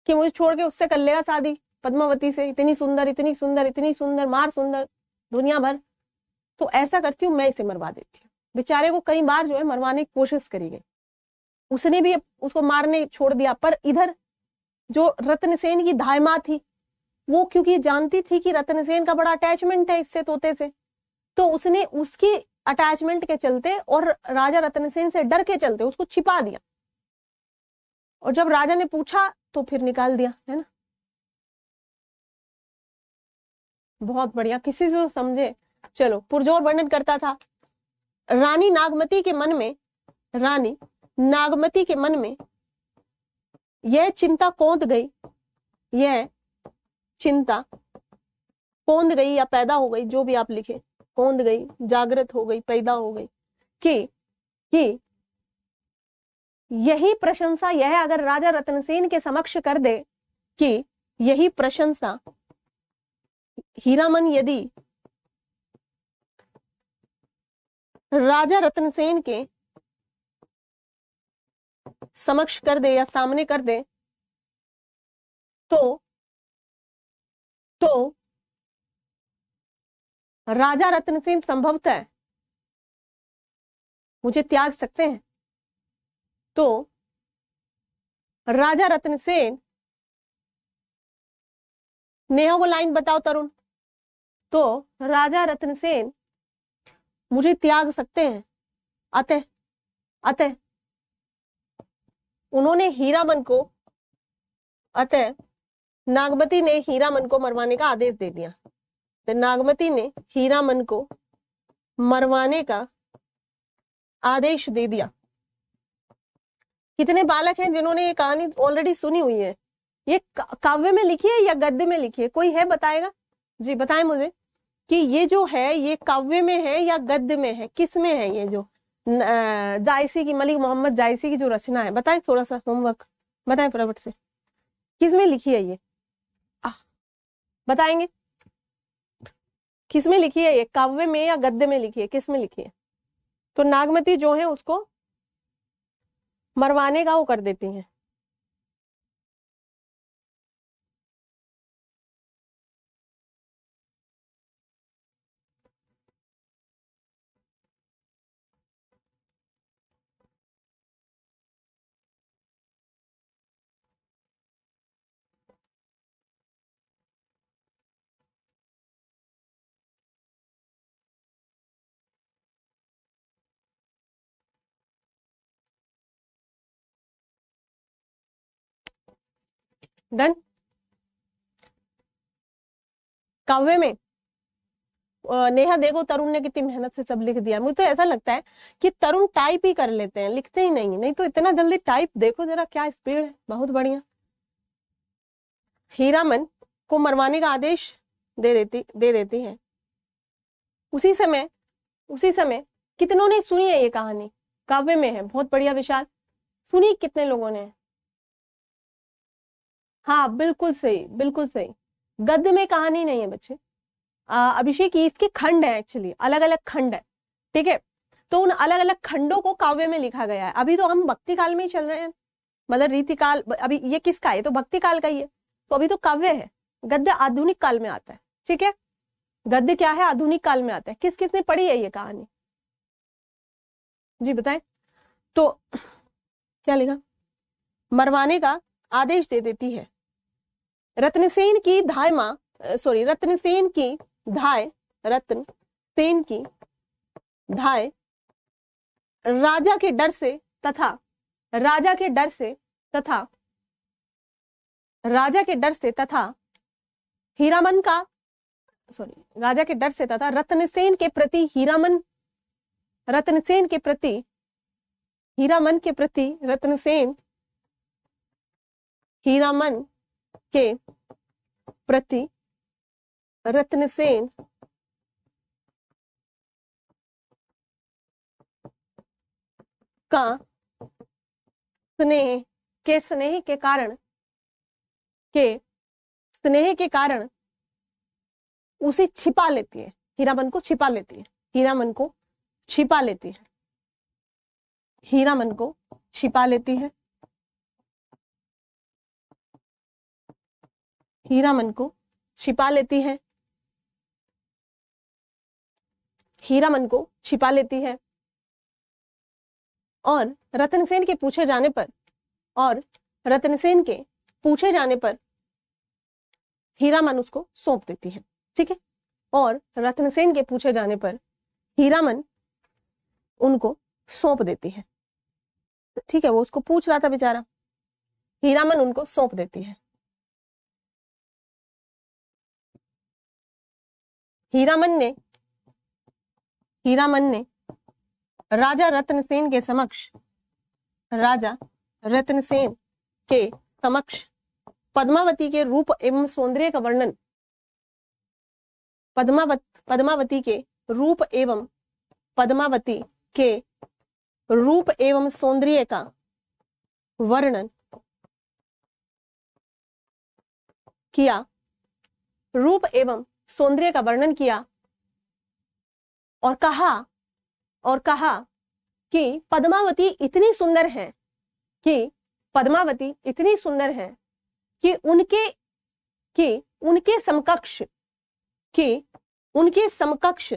कि मुझे छोड़ के उससे कर लेगा शादी, पद्मावती से, इतनी सुंदर मार सुंदर दुनिया भर। तो ऐसा करती हूँ, मैं इसे मरवा देती हूँ। बेचारे को कई बार जो है मरवाने की कोशिश करी गई, उसने भी उसको मारने छोड़ दिया। पर इधर जो रत्नसेन की धायमा थी, वो क्योंकि जानती थी कि रत्नसेन का बड़ा अटैचमेंट है इससे, तोते से, तो उसने उसकी अटैचमेंट के चलते और राजा रत्नसेन से डर के चलते उसको छिपा दिया, और जब राजा ने पूछा तो फिर निकाल दिया, है ना। बहुत बढ़िया, किसी से समझे। चलो, पुरजोर वर्णन करता था। रानी नागमती के मन में यह चिंता कौंध गई या पैदा हो गई, जो भी आप लिखे, कौंध गई, जागृत हो गई, पैदा हो गई, कि यही प्रशंसा, यह अगर राजा रत्नसेन के समक्ष कर दे कि यही प्रशंसा हीरामन यदि राजा रत्नसेन के समक्ष कर दे या सामने कर दे, तो राजा रत्नसेन संभवतः मुझे त्याग सकते हैं। तो राजा रत्नसेन, नेहा को लाइन बताओ तरुण, तो राजा रत्नसेन मुझे त्याग सकते हैं, अतः उन्होंने हीरामन को, अतः नागमती ने हीरामन को मरवाने का आदेश दे दिया। तो नागमती ने हीरामन को मरवाने का आदेश दे दिया। कितने बालक हैं जिन्होंने ये कहानी ऑलरेडी सुनी हुई है? ये काव्य में लिखी है या गद्य में लिखी है? कोई है बताएगा जी, बताएं मुझे कि ये जो है ये काव्य में है या गद्य में है, किस में है? ये जो जायसी की, मलिक मोहम्मद जायसी की जो रचना है, बताएं, थोड़ा सा होमवर्क बताएं फटाफट से, किस में लिखी है ये? बताएंगे किस में लिखी है ये? काव्य में या गद्य में लिखी है? किस में लिखी है? तो नागमती जो है उसको मरवाने का वो कर देती हैं। डन। काव्य में नेहा देखो तरुण ने कितनी मेहनत से सब लिख दिया। मुझे तो ऐसा लगता है कि तरुण टाइप ही कर लेते हैं, लिखते ही नहीं। नहीं तो इतना जल्दी टाइप, देखो जरा क्या स्पीड है, बहुत बढ़िया। हीरामन को मरवाने का आदेश दे देती है। उसी समय कितनों ने सुनी है ये कहानी? काव्य में है, बहुत बढ़िया विशाल। सुनी कितने लोगों ने? हाँ बिल्कुल सही, बिल्कुल सही। गद्य में कहानी नहीं है बच्चे। अभिषेक, इसके खंड है, एक्चुअली अलग अलग खंड है, ठीक है। तो उन अलग अलग खंडों को काव्य में लिखा गया है। अभी तो हम भक्ति काल में ही चल रहे हैं, मतलब रीति काल। अभी ये किसका है? तो भक्ति काल का ही है, तो अभी तो काव्य है। गद्य आधुनिक काल में आता है, ठीक है। गद्य क्या है? आधुनिक काल में आता है। किस किसने पढ़ी है ये कहानी? जी बताएं। तो क्या लिखा? मरवाने का आदेश दे देती है। रत्नसेन की धाय रत्नसेन की धाय रत्नसेन की धाय राजा के डर से तथा राजा के डर से तथा हीरामन का राजा के डर से तथा रत्नसेन के प्रति हीरामन के प्रति हीरामन के प्रति रत्नसेन का स्नेह के कारण उसे छिपा लेती है। हीरामन को छिपा लेती है। हीरामन को छिपा लेती है। हीरामन को छिपा लेती है। हीरामन को छिपा लेती है। हीरामन को छिपा लेती है। और रत्नसेन के पूछे जाने पर हीरामन उसको सौंप देती है, ठीक है। और रत्नसेन के पूछे जाने पर हीरामन उनको सौंप देती है, ठीक है। वो उसको पूछ रहा था बेचारा, हीरामन उनको सौंप देती है। हीरामन ने राजा रत्नसेन के समक्ष पद्मावती के रूप एवं सौंदर्य का वर्णन पद्मावती के रूप एवं सौंदर्य का वर्णन किया। रूप एवं सौंदर्य का वर्णन किया और कहा कि पद्मावती इतनी सुंदर है कि उनके समकक्ष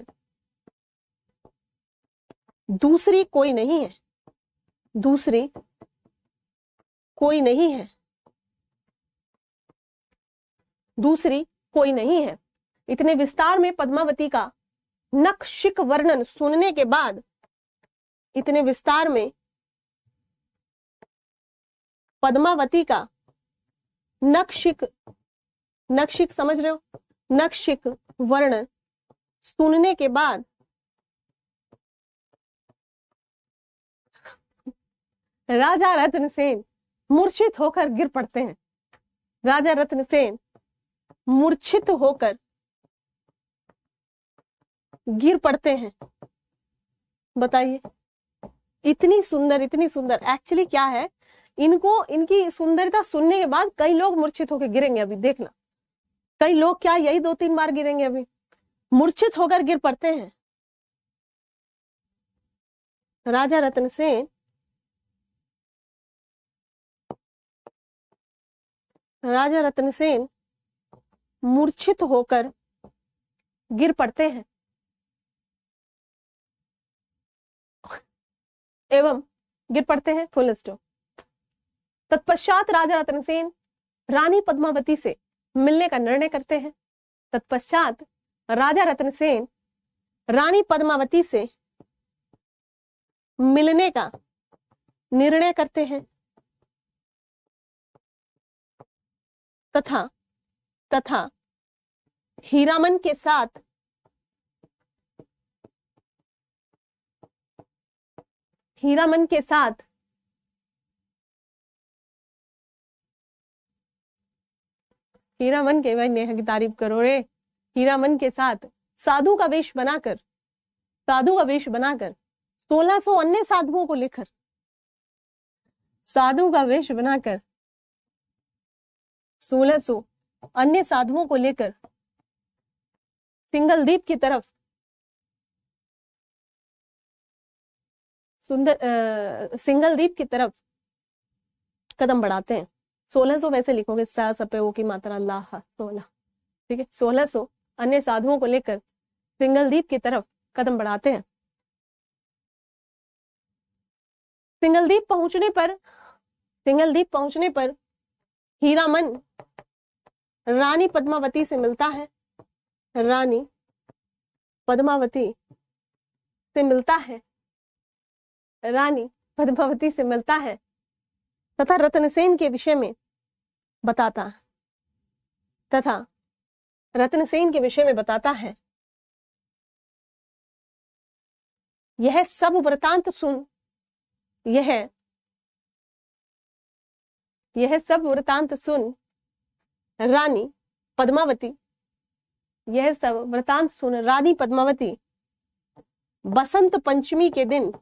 दूसरी कोई नहीं है। इतने विस्तार में पद्मावती का नखशिख वर्णन सुनने के बाद, इतने विस्तार में पद्मावती का नखशिख समझ रहे हो? नखशिख वर्णन सुनने के बाद राजा रत्नसेन मूर्छित होकर गिर पड़ते हैं। राजा रत्नसेन मूर्छित होकर गिर पड़ते हैं। बताइए, इतनी सुंदर। एक्चुअली क्या है इनको इनकी सुंदरता सुनने के बाद कई लोग मूर्छित होकर गिरेंगे। अभी देखना, कई लोग क्या यही 2-3 बार गिरेंगे, अभी मूर्छित होकर गिर पड़ते हैं। राजा रत्नसेन मूर्छित होकर गिर पड़ते हैं एवं गिर पड़ते हैं, फुल स्टॉप। तत्पश्चात राजा रत्नसेन रानी पद्मावती से मिलने का निर्णय करते हैं। तत्पश्चात राजा रत्नसेन रानी पद्मावती से मिलने का निर्णय करते हैं तथा हीरामन के साथ हीरामन के भाई नेहा की तारीफ करो रे। हीरामन के साथ साधु का वेश बनाकर 1600 अन्य साधुओं को लेकर, साधु का वेश बनाकर 1600 अन्य साधुओं को लेकर सिंगलदीप की तरफ सिंगलदीप की तरफ कदम बढ़ाते हैं। 1600 वैसे लिखोगे, सा सपे ओ की मात्रा अल्लाह 16, ठीक है। 1600 अन्य साधुओं को लेकर सिंगलदीप की तरफ कदम बढ़ाते हैं। सिंगलदीप पहुंचने पर हीरामन रानी पद्मावती से मिलता है। रानी पद्मावती से मिलता है तथा रत्नसेन के विषय में बताता है। यह सब वृतांत सुन रानी पद्मावती बसंत पंचमी के दिन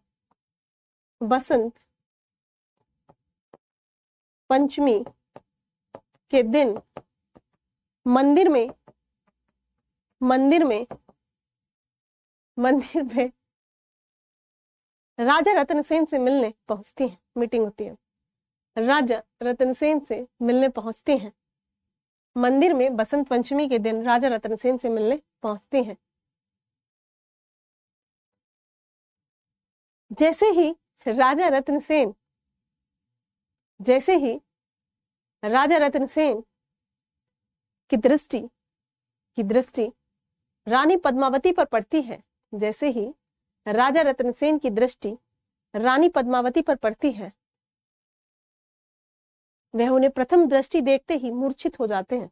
मंदिर में राजा रत्नसेन से मिलने पहुंचती हैं। मीटिंग होती है, राजा रत्नसेन से मिलने पहुंचती हैं। मंदिर में बसंत पंचमी के दिन राजा रत्नसेन से मिलने पहुंचती हैं। जैसे ही राजा रत्नसेन की दृष्टि रानी पद्मावती पर पड़ती है, जैसे ही राजा रत्नसेन की दृष्टि रानी पद्मावती पर पड़ती है, वह उन्हें प्रथम दृष्टि देखते ही मूर्छित हो जाते हैं।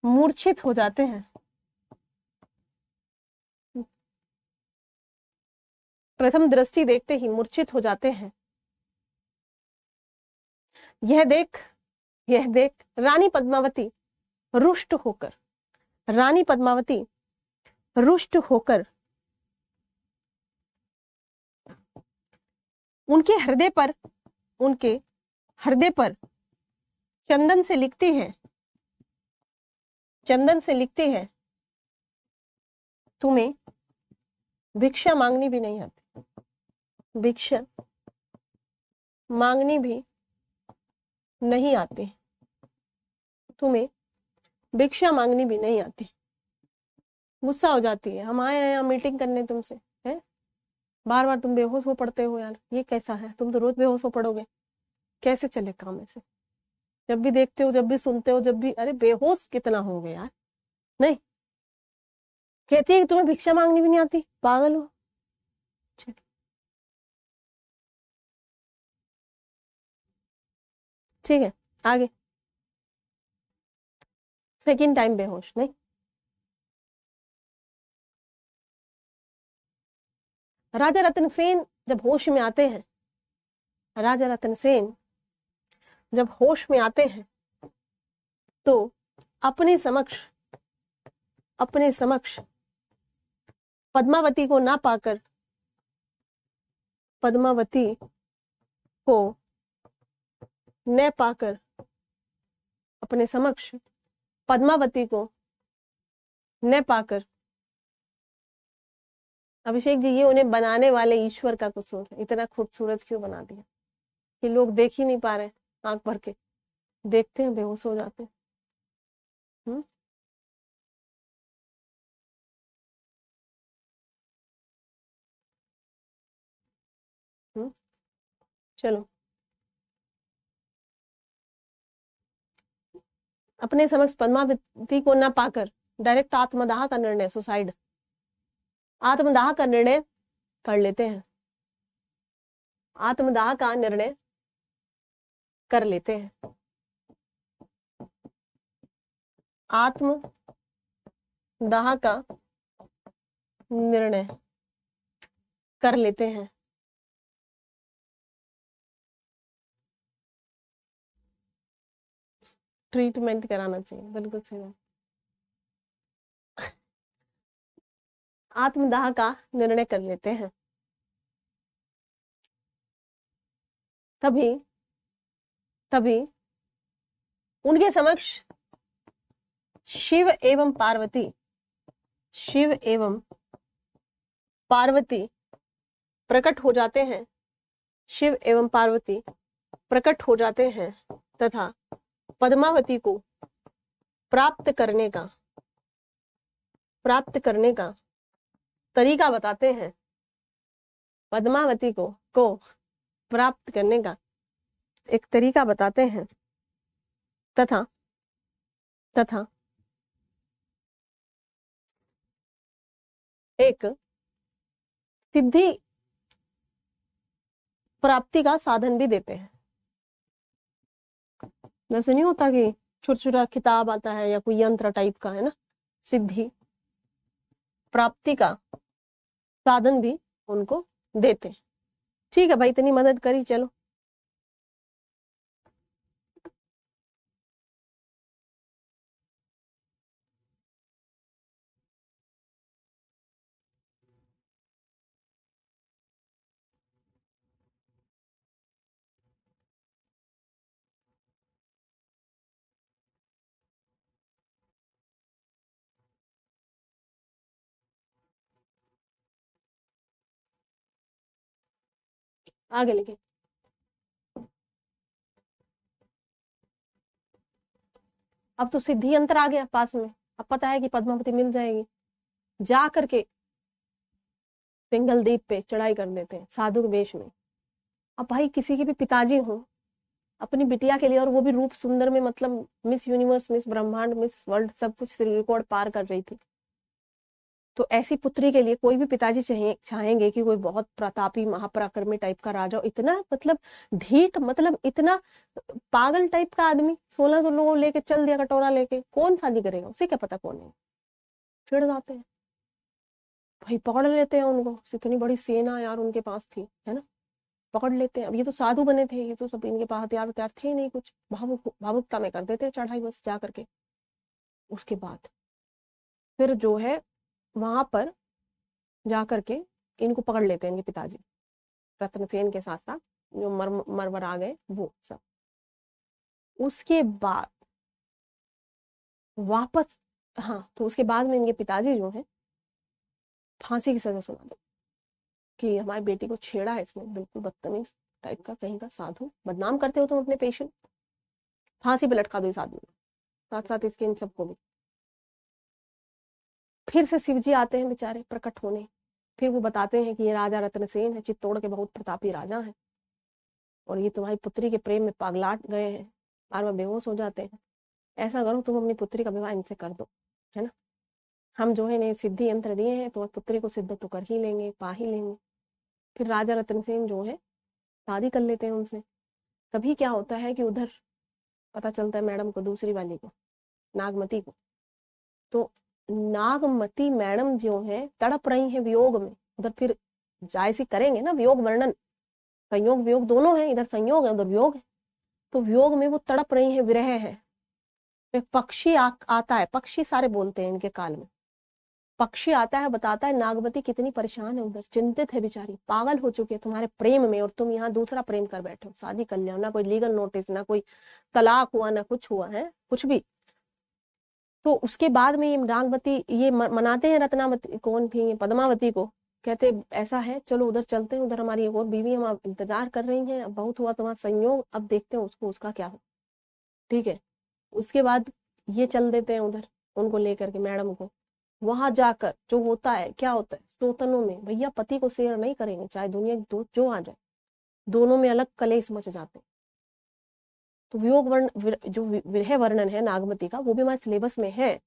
मूर्छित हो जाते हैं। प्रथम दृष्टि देखते ही मूर्छित हो जाते हैं। यह देख रानी पद्मावती रुष्ट होकर उनके हृदय पर चंदन से लिखती है, तुम्हें भिक्षा मांगनी भी नहीं आती, तुम्हें भिक्षा मांगनी भी नहीं आती। गुस्सा हो जाती है, हम आए हैं यहाँ मीटिंग करने तुमसे, है बार बार तुम बेहोश हो पड़ते हो यार, ये कैसा है, तुम तो रोज बेहोश हो पड़ोगे, कैसे चले काम ऐसे। जब भी देखते हो, जब भी सुनते हो, जब भी, अरे बेहोश कितना होगे यार। नहीं, कहती है कि तुम्हें भिक्षा मांगनी भी नहीं आती, पागल हो। ठीक है, आगे। सेकंड टाइम बेहोश नहीं। राजा रत्नसेन जब होश में आते हैं तो अपने समक्ष पद्मावती को ना पाकर, पद्मावती को न पाकर, अपने समक्ष पद्मावती को न पाकर। अभिषेक जी, ये उन्हें बनाने वाले ईश्वर का कसूर है। इतना खूबसूरत क्यों बना दिया कि लोग देख ही नहीं पा रहे, आंख भर के देखते हैं बेहोश हो जाते हैं। चलो, अपने समक्ष पद्मावती को न पाकर डायरेक्ट आत्मदाह का निर्णय, सुसाइड, आत्मदाह का निर्णय कर लेते हैं, आत्मदाह का निर्णय कर लेते हैं, आत्मदाह का निर्णय कर लेते हैं। ट्रीटमेंट कराना चाहिए, बिल्कुल सही बात। आत्मदाह का निर्णय कर लेते हैं। तभी उनके समक्ष शिव एवं पार्वती प्रकट हो जाते हैं, शिव एवं पार्वती प्रकट हो जाते हैं तथा पद्मावती को प्राप्त करने का तरीका बताते हैं, पद्मावती को प्राप्त करने का एक तरीका बताते हैं तथा एक सिद्धि प्राप्ति का साधन भी देते हैं। जैसे नहीं होता कि छोटा किताब आता है या कोई यंत्र टाइप का, है ना, सिद्धि प्राप्ति का साधन भी उनको देते हैं। ठीक है भाई, इतनी मदद करी, चलो आगे लिखे। अब तो सिद्धि यंत्र आ गया पास में, अब पता है कि पद्मावती मिल जाएगी। जा करके सिंगल द्वीप पे चढ़ाई कर देते हैं साधु के वेश में। अब भाई किसी के भी पिताजी हो अपनी बिटिया के लिए, और वो भी रूप सुंदर में, मतलब मिस यूनिवर्स, मिस ब्रह्मांड, मिस वर्ल्ड, सब कुछ रिकॉर्ड पार कर रही थी, तो ऐसी पुत्री के लिए कोई भी पिताजी चाहेंगे कि कोई बहुत प्रतापी महापराक्रमी टाइप का राजा, इतना मतलब ढीठ, मतलब इतना पागल टाइप का आदमी 1600 लोगों लेके चल दिया कटोरा लेके, कौन शादी करेगा? उसे क्या पता कौन है। चिढ़ जाते हैं भाई, पकड़ लेते हैं उनको। इतनी बड़ी सेना यार उनके पास थी, है ना, पकड़ लेते हैं। अब ये तो साधु बने थे, ये तो सब इनके पास हथियार हथियार थे ही नहीं कुछ, भावुकता में कर देते हैं चढ़ाई बस जा करके। उसके बाद फिर जो है वहां पर जा करके इनको पकड़ लेते हैं इनके पिताजी, रत्नसेन के साथ साथ जो मरवर आ गए वो सब। उसके बाद वापस, हाँ, तो उसके बाद में इनके पिताजी जो है फांसी की सजा सुना दो कि हमारी बेटी को छेड़ा है इसने, बिल्कुल बदतमीज टाइप का, कहीं का साधु, बदनाम करते हो तुम अपने पेशेंट, फांसी पे लटका दो इस आदमी को, साथ साथ इसके इन सबको भी। फिर से शिव जी आते हैं बेचारे प्रकट होने, फिर वो बताते हैं कि ये राजा रत्नसेन है, चित्तौड़ के बहुत प्रतापी राजा हैं, और ये तुम्हारी पुत्री के प्रेम में पागला गए हैं, बार बार बेहोश हो जाते हैं। ऐसा करो तुम अपनी पुत्री का विवाह इनसे कर दो, है ना, हम जो है इन्हें सिद्धि यंत्र दिए हैं, तो पुत्री को सिद्ध तो कर ही लेंगे, पा ही लेंगे। फिर राजा रत्नसेन जो है शादी कर लेते हैं उनसे। तभी क्या होता है कि उधर पता चलता है मैडम को, दूसरी वाली को, नागमती को, तो नागमती मैडम जो है तड़प रही है वियोग में। उधर फिर जायसी करेंगे ना वियोग वर्णन, संयोग वियोग दोनों है, इधर संयोग है उधर वियोग है, तो वियोग में वो तड़प रही है, विरह है, एक पक्षी आता है, पक्षी सारे बोलते हैं इनके काल में। पक्षी आता है, बताता है नागवती कितनी परेशान है, उधर चिंतित है बेचारी, पागल हो चुकी है तुम्हारे प्रेम में, और तुम यहाँ दूसरा प्रेम कर बैठे हो, शादी कर लिया, ना कोई लीगल नोटिस, ना कोई तलाक हुआ, ना कुछ हुआ है, कुछ भी। तो उसके बाद में ये नागवती ये मनाते हैं रत्नावती, कौन थी ये, पद्मावती को, कहते ऐसा है चलो उधर चलते हैं, उधर हमारी एक और बीवी हम इंतजार कर रही हैं, अब बहुत हुआ तुम्हारा संयोग, अब देखते हैं उसको उसका क्या हो। ठीक है, उसके बाद ये चल देते हैं उधर उनको लेकर के मैडम को। वहां जाकर जो होता है, क्या होता है, सौतनों में भैया पति को शेयर नहीं करेंगे, चाहे दुनिया की जो आ जाए, दोनों में अलग कलेश मच जाते हैं। तो वियोग वर्ण जो विरह वर्णन है नागमती का, वो भी हमारे सिलेबस में है।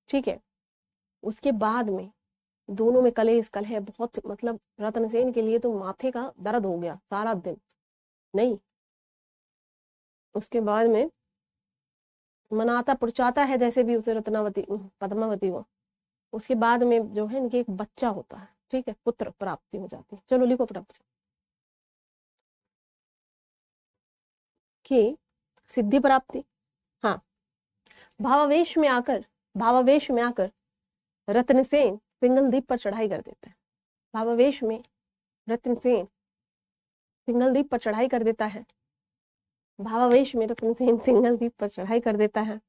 ठीक है, उसके बाद में दोनों में कलेश कलह बहुत, मतलब रत्नसेन के लिए तो माथे का दर्द हो गया सारा दिन। नहीं, उसके बाद में मनाता पुरचाता है जैसे भी उसे रत्नावती पद्मावती को। उसके बाद में जो है इनके एक बच्चा होता है, ठीक है, पुत्र प्राप्ति हो जाती है। चलो लिखो फटाफट कि सिद्धि प्राप्ति। हाँ, भावावेश में आकर, भावावेश में आकर रत्नसेन पिंगल द्वीप पर चढ़ाई कर देता है। भावावेश में रत्नसेन पिंगल द्वीप पर चढ़ाई कर देता है। भावावेश में रत्नसेन पिंगल द्वीप पर चढ़ाई कर देता है,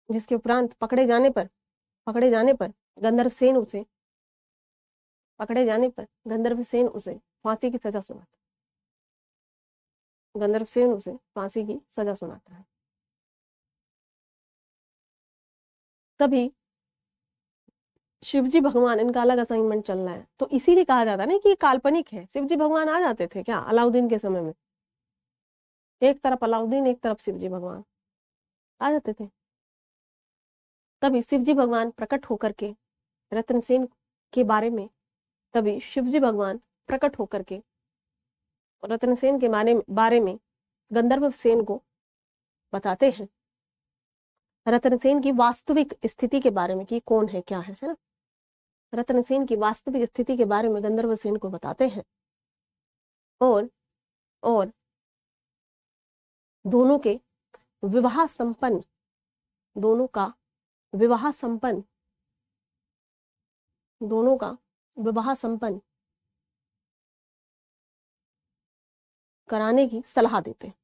जिसके उपरांत पकड़े जाने पर गंधर्व सेन उसे फांसी की सजा सुनाता है। गंधर्व सेन उसे फांसी की सजा सुनाता है। तभी शिवजी भगवान, इनका अलग असाइनमेंट चल रहा है, तो इसीलिए कहा जाता है ना कि ये काल्पनिक है। शिवजी भगवान आ जाते थे क्या अलाउद्दीन के समय में? एक तरफ अलाउद्दीन, एक तरफ शिवजी भगवान आ जाते थे। तभी शिवजी भगवान प्रकट होकर के रत्नसेन के बारे में, तभी शिवजी भगवान प्रकट होकर के रत्नसेन के बारे में गंधर्व सेन को बताते हैं, रत्नसेन की वास्तविक स्थिति के बारे में कि कौन है क्या है ना। रत्नसेन की वास्तविक स्थिति के बारे में गंधर्व सेन को बताते हैं, और दोनों के विवाह संपन्न, दोनों का विवाह संपन्न, दोनों का विवाह संपन्न कराने की सलाह देते हैं।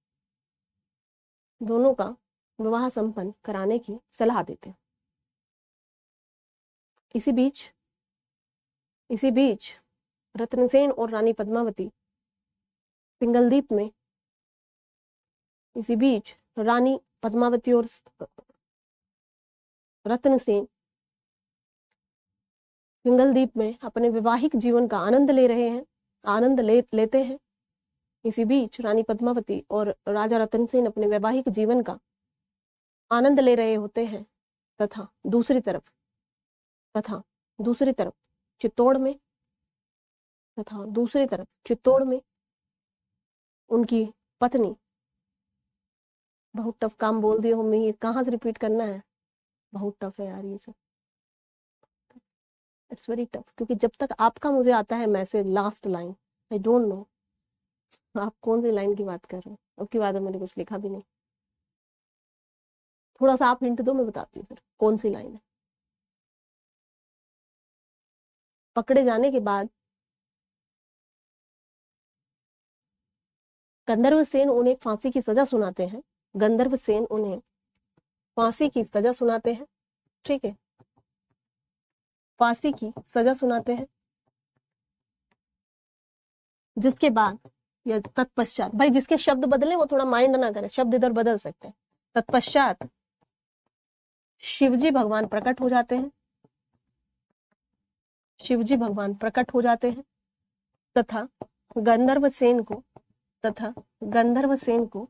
दोनों का विवाह संपन्न कराने की सलाह देते हैं। इसी बीच रत्नसेन और रानी पद्मावती पिंगलद्वीप में, इसी बीच रानी पद्मावती और रत्नसेन पिंगलद्वीप में अपने वैवाहिक जीवन का आनंद लेते हैं। इसी बीच रानी पद्मावती और राजा रतनसेन अपने वैवाहिक जीवन का आनंद ले रहे होते हैं, तथा दूसरी तरफ चित्तौड़ में उनकी पत्नी, बहुत टफ काम बोल दिया मम्मी, ये कहाँ से रिपीट करना है, बहुत टफ है यार ये सब, इट्स वेरी टफ, क्योंकि जब तक आपका मुझे आता है message last line, I don't know आप कौन सी लाइन की बात कर रहे हो। अब की बात है, मैंने कुछ लिखा भी नहीं, थोड़ा सा आप हिंट दो, मैं बताती हूँ फिर कौन सी लाइन है। पकड़े जाने के बाद गंधर्व सेन उन्हें फांसी की सजा सुनाते हैं। गंधर्व सेन उन्हें फांसी की सजा सुनाते हैं, ठीक है, फांसी की सजा सुनाते हैं। जिसके बाद या तत्पश्चात, भाई जिसके शब्द बदले वो थोड़ा माइंड ना करे, शब्द इधर बदल सकते हैं। तत्पश्चात शिवजी भगवान प्रकट हो जाते हैं, शिवजी भगवान प्रकट हो जाते हैं, तथा गंधर्व सेन को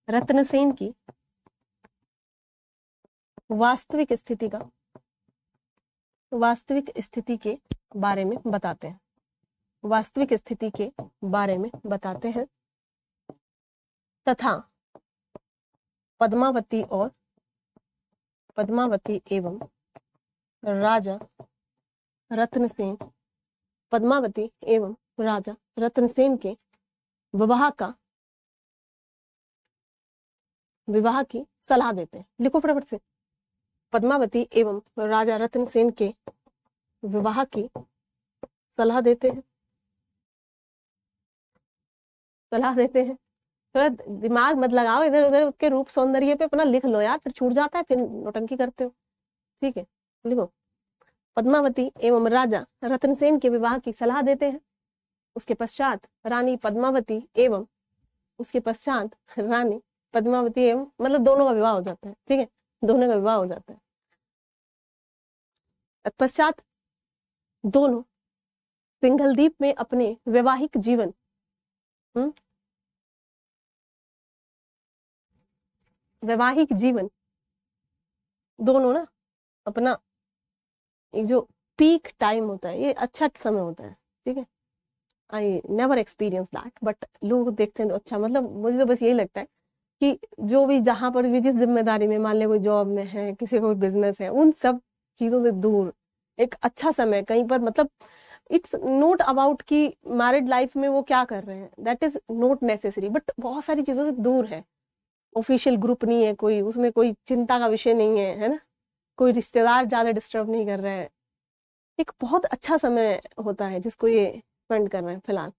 रत्नसेन की वास्तविक स्थिति के बारे में बताते हैं, वास्तविक स्थिति के बारे में बताते हैं, तथा पद्मावती एवं राजा रत्नसेन के विवाह का विवाह की सलाह देते हैं। लिखो फटाफट से। पद्मावती एवं राजा रतन सेन के विवाह की सलाह देते हैं। सलाह देते हैं। थोड़ा दिमाग मत लगाओ इधर उधर, उसके रूप सौंदर्य पे अपना लिख लो यार, फिर छूट जाता है, फिर नौटंकी करते हो। ठीक है, लिखो। पद्मावती एवं राजा रतन सेन के विवाह की सलाह देते हैं। उसके पश्चात रानी पद्मावती एवं उसके पश्चात रानी पद्मावती एवं मतलब दोनों का विवाह हो जाता है। ठीक है, दोनों का विवाह हो जाता है। पश्चात दोनों सिंघलदीप में अपने वैवाहिक जीवन वैवाहिक जीवन दोनों ना अपना एक जो पीक टाइम होता है, ये अच्छा समय होता है। ठीक है, I never experience that, but लोग देखते हैं तो अच्छा, मतलब मुझे तो बस यही लगता है कि जो भी जहां पर भी जिस जिम्मेदारी में, मान ले कोई जॉब में है, किसी को बिजनेस है, उन सब चीजों से दूर एक अच्छा समय कहीं पर, मतलब इट्स नोट अबाउट कि मैरिड लाइफ में वो क्या कर रहे हैं, that is note necessary, but बहुत सारी चीजों से दूर है। ऑफिशियल ग्रुप नहीं है कोई, उसमें कोई चिंता का विषय नहीं है ना, कोई रिश्तेदार ज्यादा डिस्टर्ब नहीं कर रहा है। एक बहुत अच्छा समय होता है जिसको ये स्पेंड कर रहे हैं फिलहाल।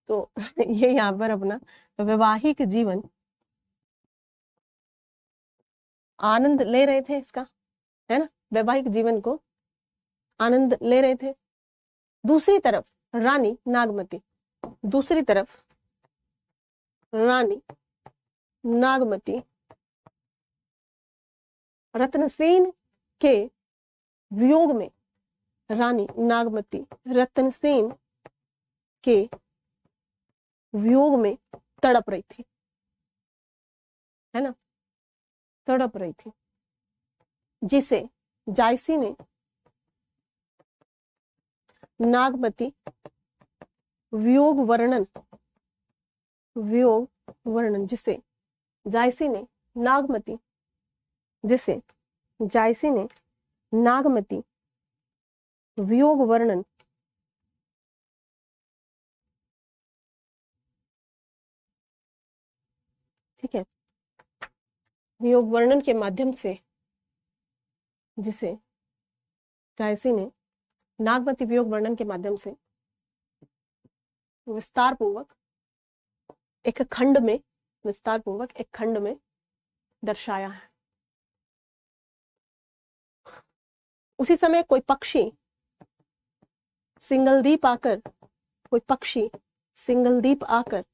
तो ये यहाँ पर अपना वैवाहिक जीवन आनंद ले रहे थे इसका, है ना, वैवाहिक जीवन को आनंद ले रहे थे। दूसरी तरफ रानी नागमती, दूसरी तरफ रानी नागमती रत्नसेन के वियोग में, रानी नागमती रत्नसेन के वियोग में तड़प रही थी, है ना, तड़प रही थी, जिसे जायसी ने नागमती वियोग वर्णन जिसे जायसी ने नागमती जिसे जायसी ने नागमती वियोग वर्णन ठीक है, वियोग वर्णन के माध्यम से, जिसे जायसी ने नागमती वियोग वर्णन के माध्यम से विस्तार पूर्वक एक खंड में, विस्तार पूर्वक एक खंड में दर्शाया है। उसी समय कोई पक्षी सिंगलदीप आकर, कोई पक्षी सिंगलदीप आकर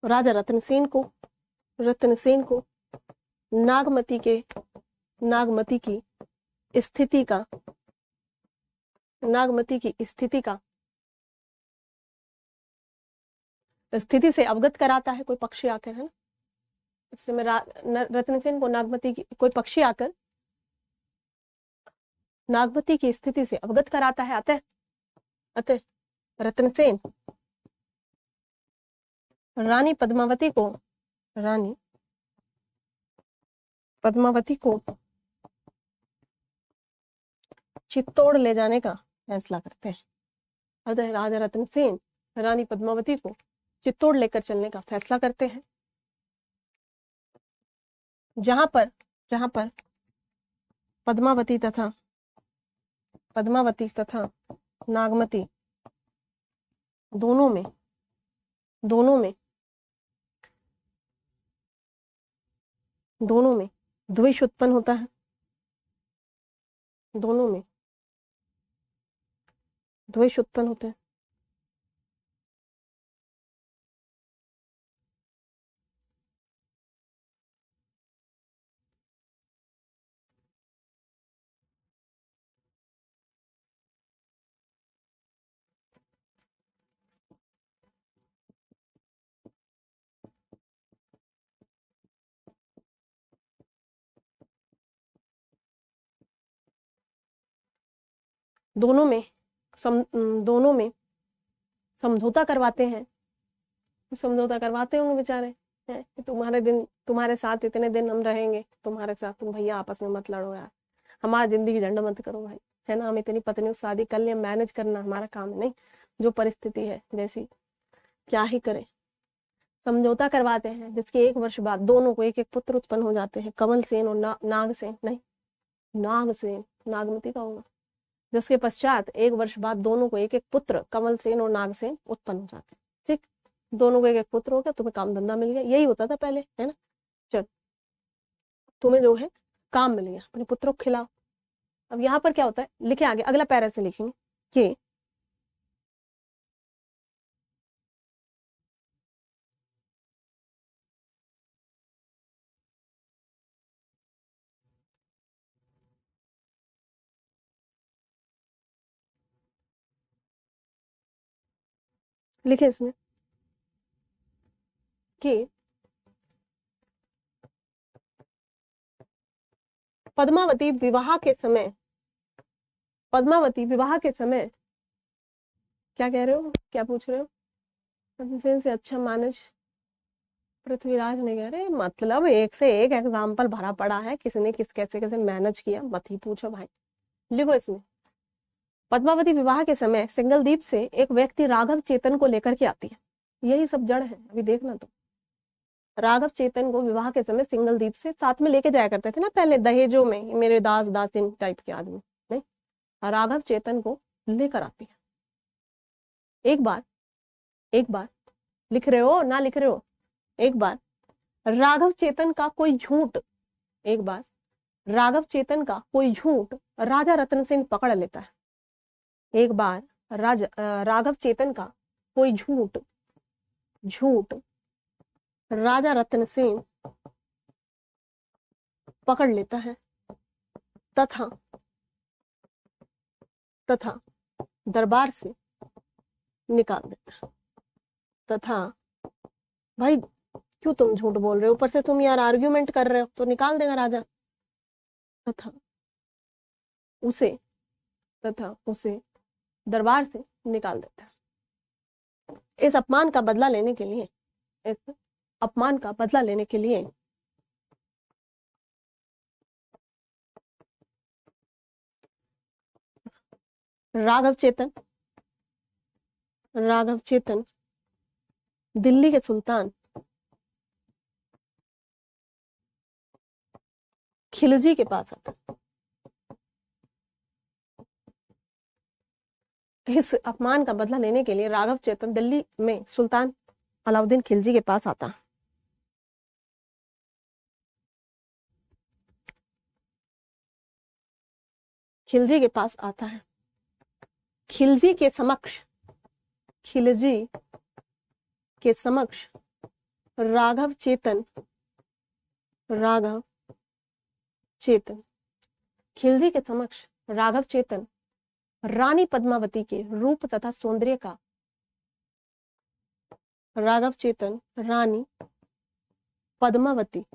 राजा रतनसेन को नागमती की स्थिति का स्थिति से अवगत कराता है। कोई पक्षी आकर, है ना, इस समय रत्नसेन को नागमती की कोई पक्षी आकर नागमती की स्थिति से अवगत कराता है। अतः रत्नसेन रानी पद्मावती को चित्तौड़ ले जाने का फैसला करते हैं। अतः राजा रत्नसेन रानी पद्मावती को चित्तौड़ लेकर चलने का फैसला करते हैं, जहां पर पद्मावती तथा नागमती दोनों में द्वेष उत्पन्न होता है। दोनों में द्वेष उत्पन्न होता है। दोनों में समझौता करवाते हैं। समझौता करवाते होंगे बेचारे, हैं कि तुम्हारे साथ इतने दिन हम रहेंगे, तुम्हारे साथ, तुम भैया आपस में मत लड़ो यार, हमारी जिंदगी झंड मत करो भाई, है ना, हम इतनी पत्नियों से शादी कर लिए, मैनेज करना हमारा काम है, नहीं जो परिस्थिति है जैसी, क्या ही करे, समझौता करवाते हैं जिसके 1 वर्ष बाद दोनों को एक एक पुत्र उत्पन्न हो जाते हैं, कमल सेन और नागसेन, नहीं नागसेन, नागमती का होगा। जिसके पश्चात 1 वर्ष बाद दोनों को एक एक पुत्र कमल सेन और नागसेन उत्पन्न हो जाते हैं। ठीक, दोनों को एक एक पुत्र हो गया, तुम्हें काम धंधा मिल गया, यही होता था पहले, है ना। चल, तुम्हें जो है काम मिल गया, अपने पुत्रों को खिलाओ। अब यहाँ पर क्या होता है, लिखे आगे, अगला पैरा से लिखेंगे कि लिखे इसमें कि पद्मावती विवाह के समय, पद्मावती विवाह के समय, क्या कह रहे हो, क्या पूछ रहे हो, पद्मसेन से अच्छा मानस पृथ्वीराज ने कह रहे, मतलब एक से एक एग्जाम्पल भरा पड़ा है, किसी ने किस कैसे कैसे मैनेज किया, मत ही पूछो भाई। लिखो इसमें, पद्मावती विवाह के समय सिंगलदीप से एक व्यक्ति राघव चेतन को लेकर के आती है। यही सब जड़ है, अभी देखना। तो राघव चेतन को विवाह के समय सिंगलदीप से साथ में लेके जाया करते थे ना पहले दहेजों में, मेरे दास दासिन टाइप के आदमी, नहीं, राघव चेतन को लेकर आती है। एक बार लिख रहे हो ना, लिख रहे हो, एक बार राघव चेतन का कोई झूठ, एक बार राघव चेतन का कोई झूठ राजा रतन सिंह पकड़ लेता है। एक बार राघव चेतन का कोई झूठ राजा रतन सिंह पकड़ लेता है तथा दरबार से निकाल देता है। तथा भाई क्यों तुम झूठ बोल रहे हो, ऊपर से तुम यार आर्ग्यूमेंट कर रहे हो, तो निकाल देगा राजा। तथा उसे दरबार से निकाल देता है। इस अपमान का बदला लेने के लिए राघव चेतन दिल्ली के सुल्तान खिलजी के पास आता। इस अपमान का बदला लेने के लिए राघव चेतन दिल्ली में सुल्तान अलाउद्दीन खिलजी के पास आता। खिलजी के पास आता है। खिलजी के समक्ष राघव चेतन खिलजी के समक्ष राघव चेतन रानी पद्मावती के रूप तथा सौंदर्य का, राघव चेतन रानी पद्मावती,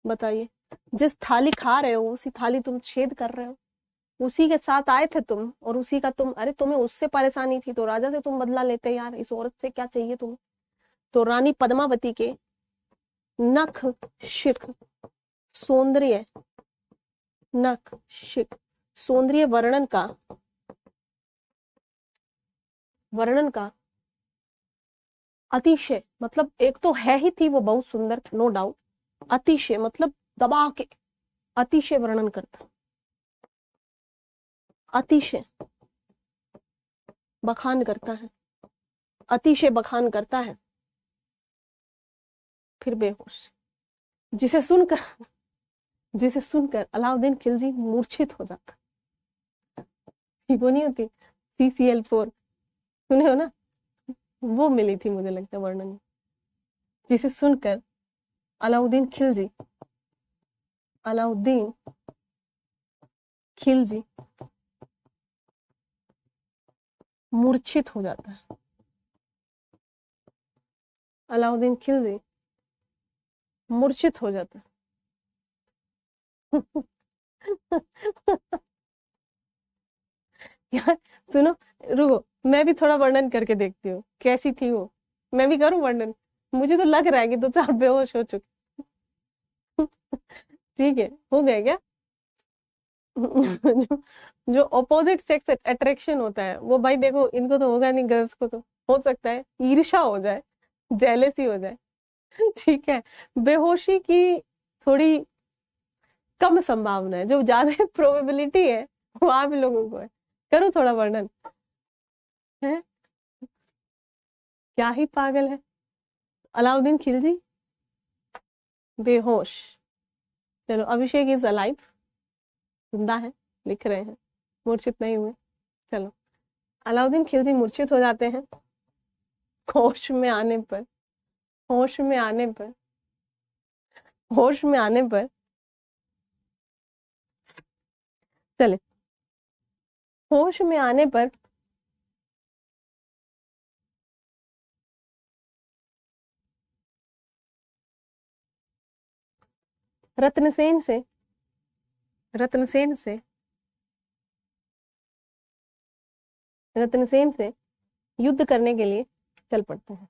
बताइए जिस थाली खा रहे हो उसी थाली तुम छेद कर रहे हो, उसी के साथ आए थे तुम और उसी का तुम, अरे तुम्हें उससे परेशानी थी तो राजा से तुम बदला लेते, यार इस औरत से क्या चाहिए तुम्हें। तो रानी पद्मावती के नख शिख सौंदर्य वर्णन का अतिशय, मतलब एक तो है ही थी वो बहुत सुंदर, नो डाउट, अतिशय मतलब दबा के अतिशय वर्णन करता, अतिशय बखान करता है, फिर बेहोश, जिसे सुनकर अलाउद्दीन खिलजी मूर्छित हो जाता। वो नहीं होती CCl4, सुने हो ना, वो मिली थी मुझे लगता है वर्णन, जिसे सुनकर अलाउद्दीन खिलजी मूर्छित हो जाता है। अलाउद्दीन खिलजी मूर्छित हो जाता है। यार सुनो, रुको, मैं भी थोड़ा वर्णन करके देखती हूँ कैसी थी वो, मैं भी करूँ वर्णन, मुझे तो लग रहा है कि 2-4 बेहोश हो चुके। ठीक है, हो गया क्या? जो अपोजिट सेक्स अट्रैक्शन होता है वो भाई देखो, इनको तो होगा नहीं, गर्ल्स को तो हो सकता है ईर्ष्या हो जाए, जेलेसी हो जाए। ठीक है, बेहोशी की थोड़ी कम संभावना है, जो ज्यादा प्रोबेबिलिटी है वो आप लोगों को है। करूँ थोड़ा वर्णन? है क्या ही पागल है। अलाउद्दीन खिलजी बेहोश। चलो, अभिषेक इज अलाइव, जिंदा है, लिख रहे हैं, मूर्छित नहीं हुए। चलो, अलाउद्दीन खिलजी मूर्छित हो जाते हैं। होश में आने पर, होश में आने पर, होश में आने पर, चले, होश में आने पर रत्नसेन से, रत्नसेन से, रत्नसेन से युद्ध करने के लिए चल पड़ते हैं।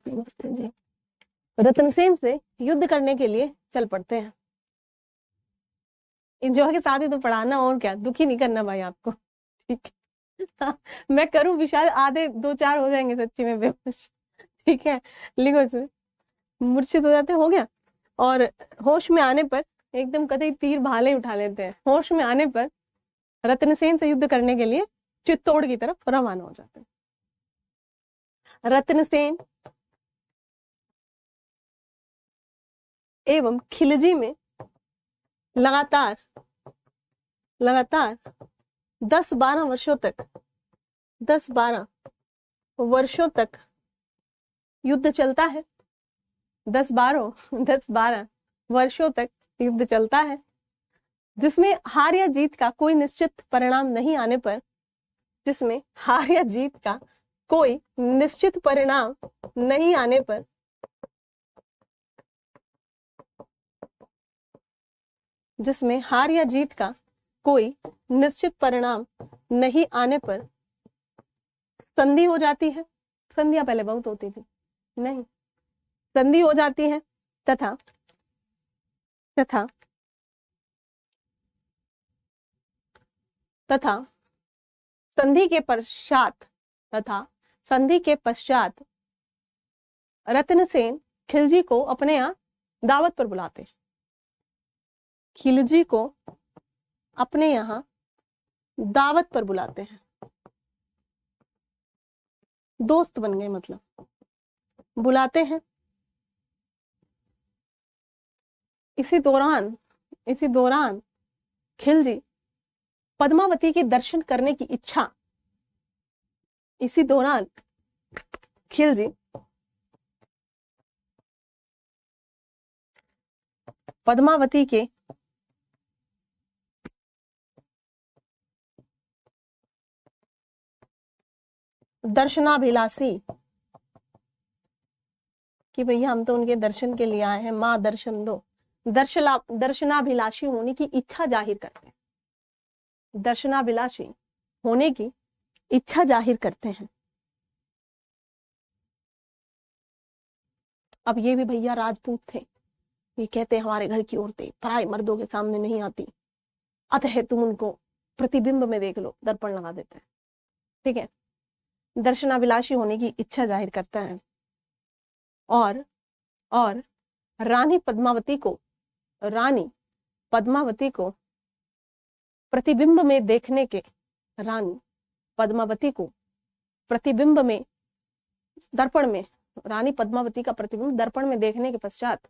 नमस्ते जी। रत्नसेन से युद्ध करने के लिए चल पड़ते हैं। इंजॉय के साथ ही तो पढ़ाना, और क्या, दुखी नहीं करना भाई आपको। ठीक है। हाँ, मैं करूं विशाल, आधे 2-4 हो जाएंगे सच्ची में बेहोश। ठीक है, लिखो इसमें, मूर्छित हो जाते, हो गया। और होश में आने पर एकदम कतई तीर भाले उठा लेते हैं। होश में आने पर रत्नसेन से युद्ध करने के लिए चित्तौड़ की तरफ रवाना हो जाते हैं। रत्नसेन एवं खिलजी में लगातार लगातार 10-12 वर्षों तक, 10-12 वर्षों तक युद्ध चलता है। 10-12 वर्षों तक युद्ध चलता है, जिसमें हार या जीत का कोई निश्चित परिणाम नहीं आने पर, जिसमें हार या जीत का कोई निश्चित परिणाम नहीं आने पर, जिसमें हार या जीत का कोई निश्चित परिणाम नहीं आने पर संधि हो जाती है। संधियां पहले बहुत होती थी, नहीं, संधि हो जाती है, तथा तथा तथा संधि के पश्चात, तथा संधि के पश्चात रत्नसेन खिलजी को अपने यहाँ दावत पर बुलाते। खिलजी को अपने यहाँ दावत पर बुलाते हैं। दोस्त बन गए, मतलब बुलाते हैं। इसी दौरान खिलजी पद्मावती के दर्शन करने की इच्छा, इसी दौरान खिलजी पद्मावती के दर्शनाभिलाषी, कि भैया हम तो उनके दर्शन के लिए आए हैं, माँ दर्शन दो, दर्शनाभिलाषी होने की इच्छा जाहिर करते हैं। दर्शनाभिलाषी होने की इच्छा जाहिर करते हैं। अब ये भी भैया राजपूत थे, ये कहते हमारे घर की औरतें पराए मर्दों के सामने नहीं आती, अतः तुम उनको प्रतिबिंब में देख लो, दर्पण लगा देते हैं। ठीक है, दर्शनाभिलाषी होने की इच्छा जाहिर करता है। और रानी पद्मावती को प्रतिबिंब में देखने के, रानी पद्मावती को प्रतिबिंब में, दर्पण में, रानी पद्मावती का प्रतिबिंब दर्पण में देखने के पश्चात,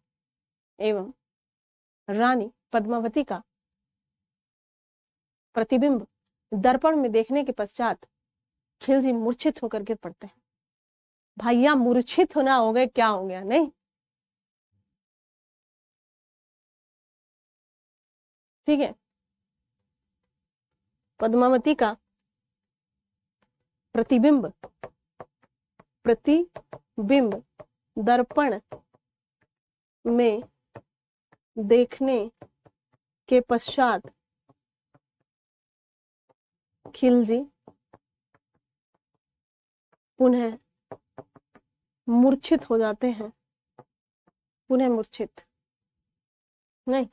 एवं रानी पद्मावती का प्रतिबिंब दर्पण में देखने के पश्चात खिलजी मूर्छित होकर गिर पड़ते हैं। भैया मूर्छित होना हो गए, क्या हो गया, नहीं? ठीक है, पद्मावती का प्रतिबिंब दर्पण में देखने के पश्चात खिलजी पुनः मूर्छित हो जाते हैं। पुनः मूर्छित, नहीं,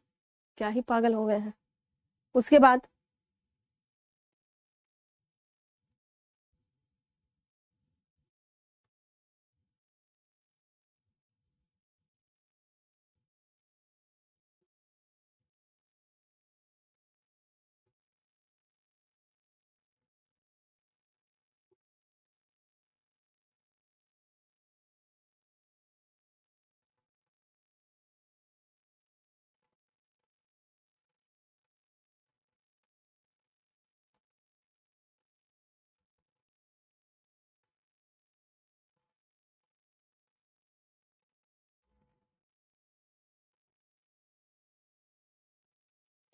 क्या ही पागल हो गए हैं। उसके बाद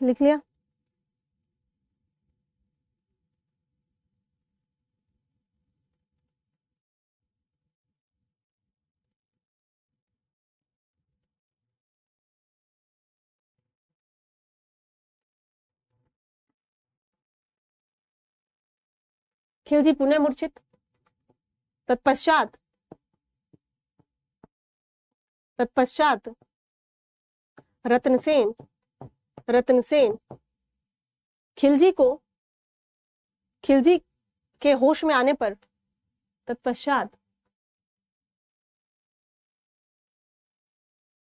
लिख लिया? खिलजी पुनः मूर्छित, तत्पश्चात तत्पश्चात रत्नसेन रत्नसेन खिलजी के होश में आने पर, तत्पश्चात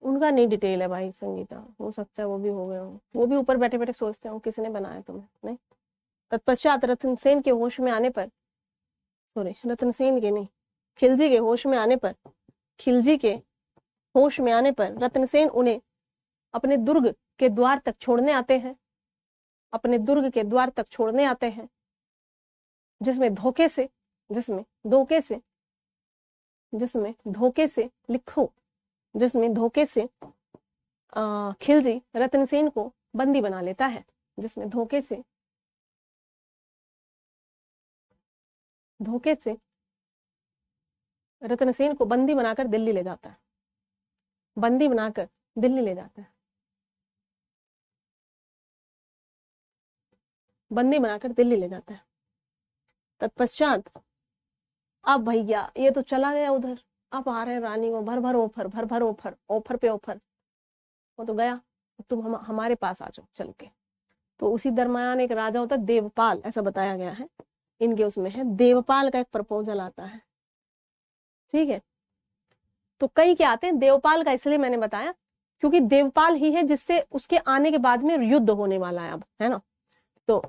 उनका नहीं डिटेल है भाई संगीता, हो सकता है वो भी हो गए हो, वो भी ऊपर बैठे बैठे सोचते हो किसने बनाया तुम्हें, नहीं। तत्पश्चात रत्नसेन के होश में आने पर, सॉरी रत्नसेन के नहीं, खिलजी के होश में आने पर, खिलजी के होश में आने पर रत्नसेन उन्हें अपने दुर्ग के द्वार तक छोड़ने आते हैं, अपने दुर्ग के द्वार तक छोड़ने आते हैं, जिसमें धोखे से लिखो, जिसमें धोखे से खिलजी रत्नसेन को बंदी बना लेता है, जिसमें धोखे से रत्नसेन को बंदी बनाकर दिल्ली ले जाता है, बंदी बनाकर दिल्ली ले जाता है, बंदी बनाकर दिल्ली ले जाता है। तत्पश्चात अब भैया ये तो चला गया उधर, अब आ रहे हैं रानी को भर भर ऑफर पे ऑफर, वो तो गया, तुम हमारे पास आ जाओ चल के। तो उसी दरमियान एक राजा होता है देवपाल, ऐसा बताया गया है इनके उसमें है, देवपाल का एक प्रपोजल आता है, ठीक है। तो कई क्या आते हैं देवपाल का, इसलिए मैंने बताया क्योंकि देवपाल ही है जिससे उसके आने के बाद में युद्ध होने वाला है अब, है ना। तो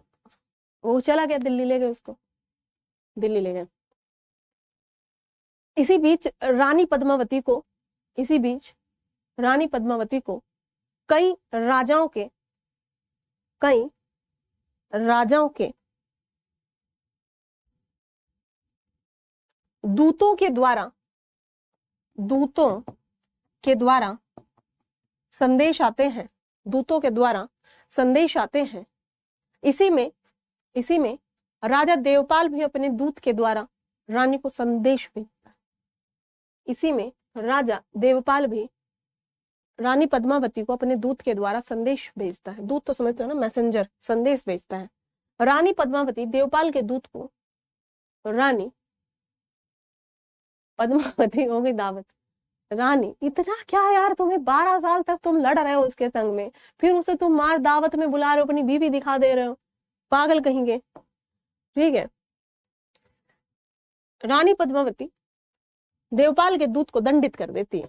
वो चला गया, दिल्ली ले गए उसको, दिल्ली ले गए। इसी बीच रानी पद्मावती को कई राजाओं के दूतों के द्वारा संदेश आते हैं, इसी में राजा देवपाल भी अपने दूत के द्वारा रानी को संदेश भेजता है, इसी में राजा देवपाल भी रानी पद्मावती को अपने दूत के द्वारा संदेश भेजता है, दूत तो समझते हो ना, मैसेंजर, संदेश भेजता है। रानी पद्मावती देवपाल के दूत को रानी पद्मावती हो गई दावत, रानी इतना क्या यार, तुम्हें 12 साल तक तुम लड़ रहे हो उसके संग में, फिर उसे तुम मार दावत में बुला रहे हो, अपनी बीवी दिखा दे रहे हो, पागल कहेंगे, ठीक है। रानी पद्मावती देवपाल के दूत को दंडित कर देती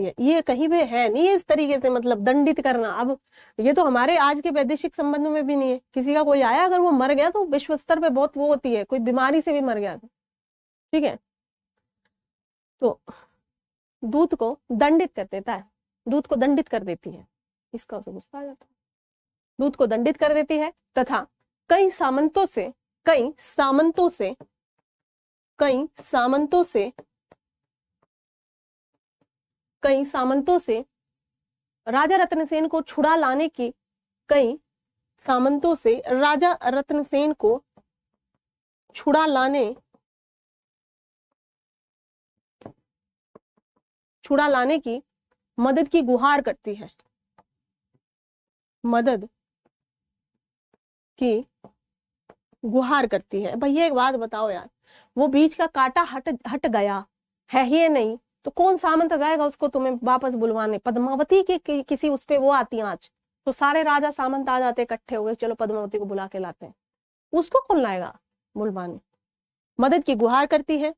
है, ये कहीं भी है नहीं इस तरीके से, मतलब दंडित करना। अब ये तो हमारे आज के वैदेशिक संबंधों में भी नहीं है, किसी का कोई आया अगर वो मर गया तो विश्व स्तर पे बहुत वो होती है, कोई बीमारी से भी मर गया था, ठीक है। तो दूत को दंडित कर देता है, दूत को दंडित कर देती है, इसका उसे गुस्सा आ जाता है, दूत को दंडित कर देती है तथा कई सामंतों से राजा रत्नसेन को छुड़ा लाने की छुड़ा लाने की मदद की गुहार करती है, भैया एक बात बताओ यार, वो बीच का कांटा हट गया है ही नहीं, तो कौन सामंत जाएगा उसको तुम्हें वापस बुलवाने? पद्मावती की किसी उस पे वो आती आंच, तो सारे राजा सामंत आ जाते इकट्ठे हो गए, चलो पद्मावती को बुला के लाते हैं, उसको कौन लाएगा बुलवाने? मदद की गुहार करती है।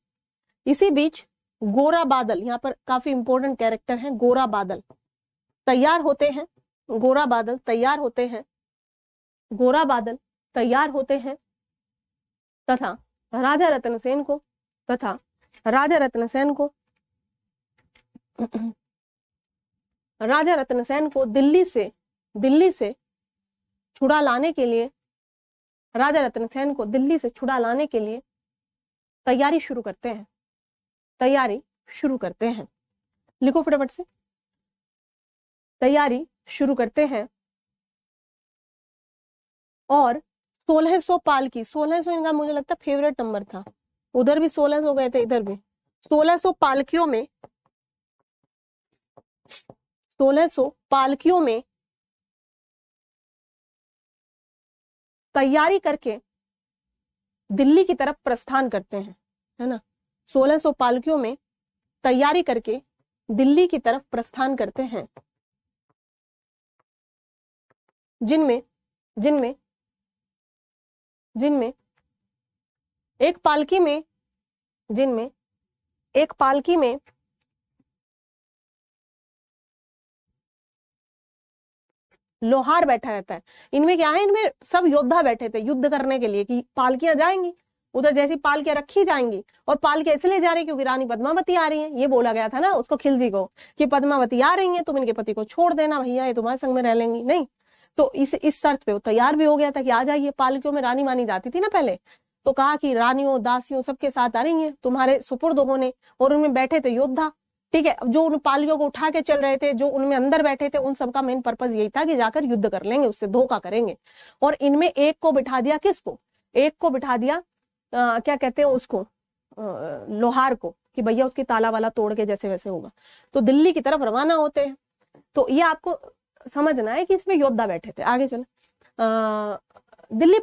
इसी बीच गोरा बादल, यहाँ पर काफी इंपॉर्टेंट कैरेक्टर है, गोरा बादल तैयार होते हैं तथा राजा रत्नसेन को दिल्ली से छुड़ा लाने के लिए तैयारी शुरू करते हैं। लिखो फटाफट से, तैयारी शुरू करते हैं और 1600 पालकी, 1600 इनका मुझे लगता फेवरेट नंबर था, उधर भी 1600 गए थे, इधर भी 1600 पालकियों में, 1600 पालकियों में तैयारी करके दिल्ली की तरफ प्रस्थान करते हैं, है ना। 1600 पालकियों में तैयारी करके दिल्ली की तरफ प्रस्थान करते हैं, जिनमें जिनमें जिनमें एक पालकी में जिनमें एक पालकी में लोहार बैठा रहता है। इनमें क्या है, इनमें सब योद्धा बैठे थे युद्ध करने के लिए, कि पालकियां जाएंगी उधर, जैसी पालकियां रखी जाएंगी, और पालकियां इसलिए जा रही क्योंकि रानी पद्मावती आ रही है, ये बोला गया था ना उसको, खिलजी को, कि पद्मावती आ रही है, तुम इनके पति को छोड़ देना भैया, ये तुम्हारे संग में रह लेंगी नहीं। तो इस शर्त पे वो तैयार भी हो गया था कि आ जाइए। पालकियों में रानी मानी जाती थी ना पहले, तो कहा कि रानियों दासियों सबके साथ आ रही है, तुम्हारे सुपुर्द होने, और उनमें बैठे थे योद्धा, ठीक है। अब जो उन पालियों को उठा के चल रहे थे, जो उनमें अंदर बैठे थे, उन सबका मेन पर्पज यही था कि जाकर युद्ध कर लेंगे, उससे धोखा करेंगे। और इनमें एक को बिठा दिया, किसको, एक को बिठा दिया क्या कहते हैं उसको, लोहार को, कि भैया उसकी ताला वाला तोड़ के जैसे वैसे होगा। तो दिल्ली की तरफ रवाना होते हैं। तो ये आपको समझना है कि इसमें योद्धा बैठे थे। आगे चले, दिल्ली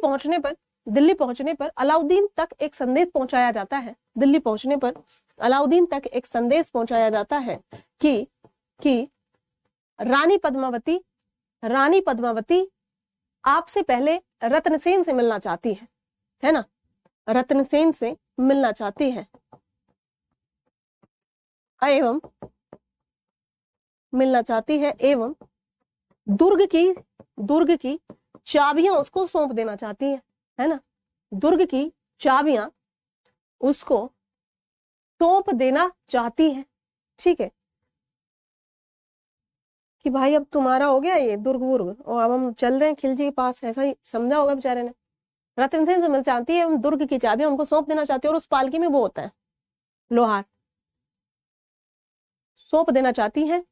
पहुंचने पर अलाउद्दीन तक एक संदेश पहुंचाया जाता है, दिल्ली पहुंचने पर अलाउद्दीन तक एक संदेश पहुंचाया जाता है कि रानी पद्मावती आपसे पहले रत्नसेन से मिलना चाहती है ना, रत्नसेन से मिलना चाहती है, एवं मिलना चाहती है, एवं दुर्ग की चाबियां उसको सौंप देना चाहती है ना, दुर्ग की चाबियां उसको सौंप देना चाहती है, ठीक है, कि भाई अब तुम्हारा हो गया ये दुर्ग वुर्ग, और अब हम चल रहे हैं खिलजी के पास, ऐसा ही समझा होगा बेचारे ने। रतनसेन से मिल चाहती है, दुर्ग की चाबियां उनको सौंप देना चाहती है, और उस पालकी में वो होता है लोहार, सौंप देना चाहती है।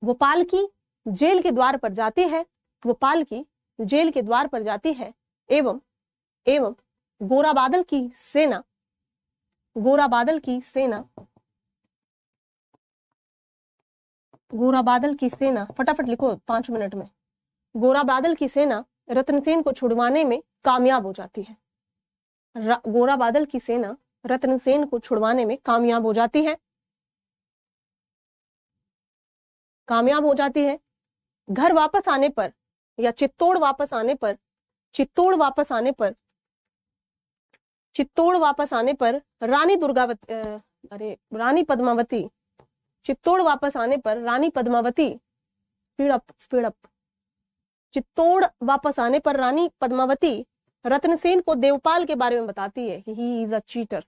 वो पालकी जेल के द्वार पर जाती है, वो पालकी जेल के द्वार पर जाती है, एवं गोरा बादल की सेना गोरा बादल की सेना, फटाफट लिखो 5 मिनट में, गोरा बादल की सेना रत्नसेन को छुड़वाने में कामयाब हो जाती है। गोरा बादल की सेना रत्नसेन को छुड़वाने में कामयाब हो जाती है, घर वापस आने पर, या चित्तौड़ वापस आने पर रानी पद्मावती, चित्तौड़ वापस आने पर रानी पद्मावती, स्पीड अप, चित्तौड़ वापस आने पर रानी पद्मावती रत्नसेन को देवपाल के बारे में बताती है कि ही इज अ चीटर,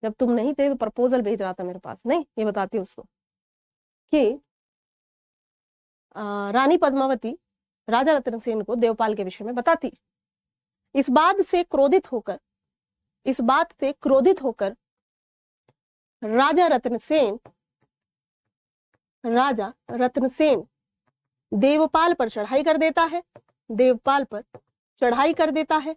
जब तुम नहीं थे तो प्रपोजल भेज रहा था मेरे पास, नहीं, ये बताती है उसको कि रानी पद्मावती राजा रत्नसेन को देवपाल के विषय में बताती। इस बात से क्रोधित होकर राजा रत्नसेन देवपाल पर चढ़ाई कर देता है,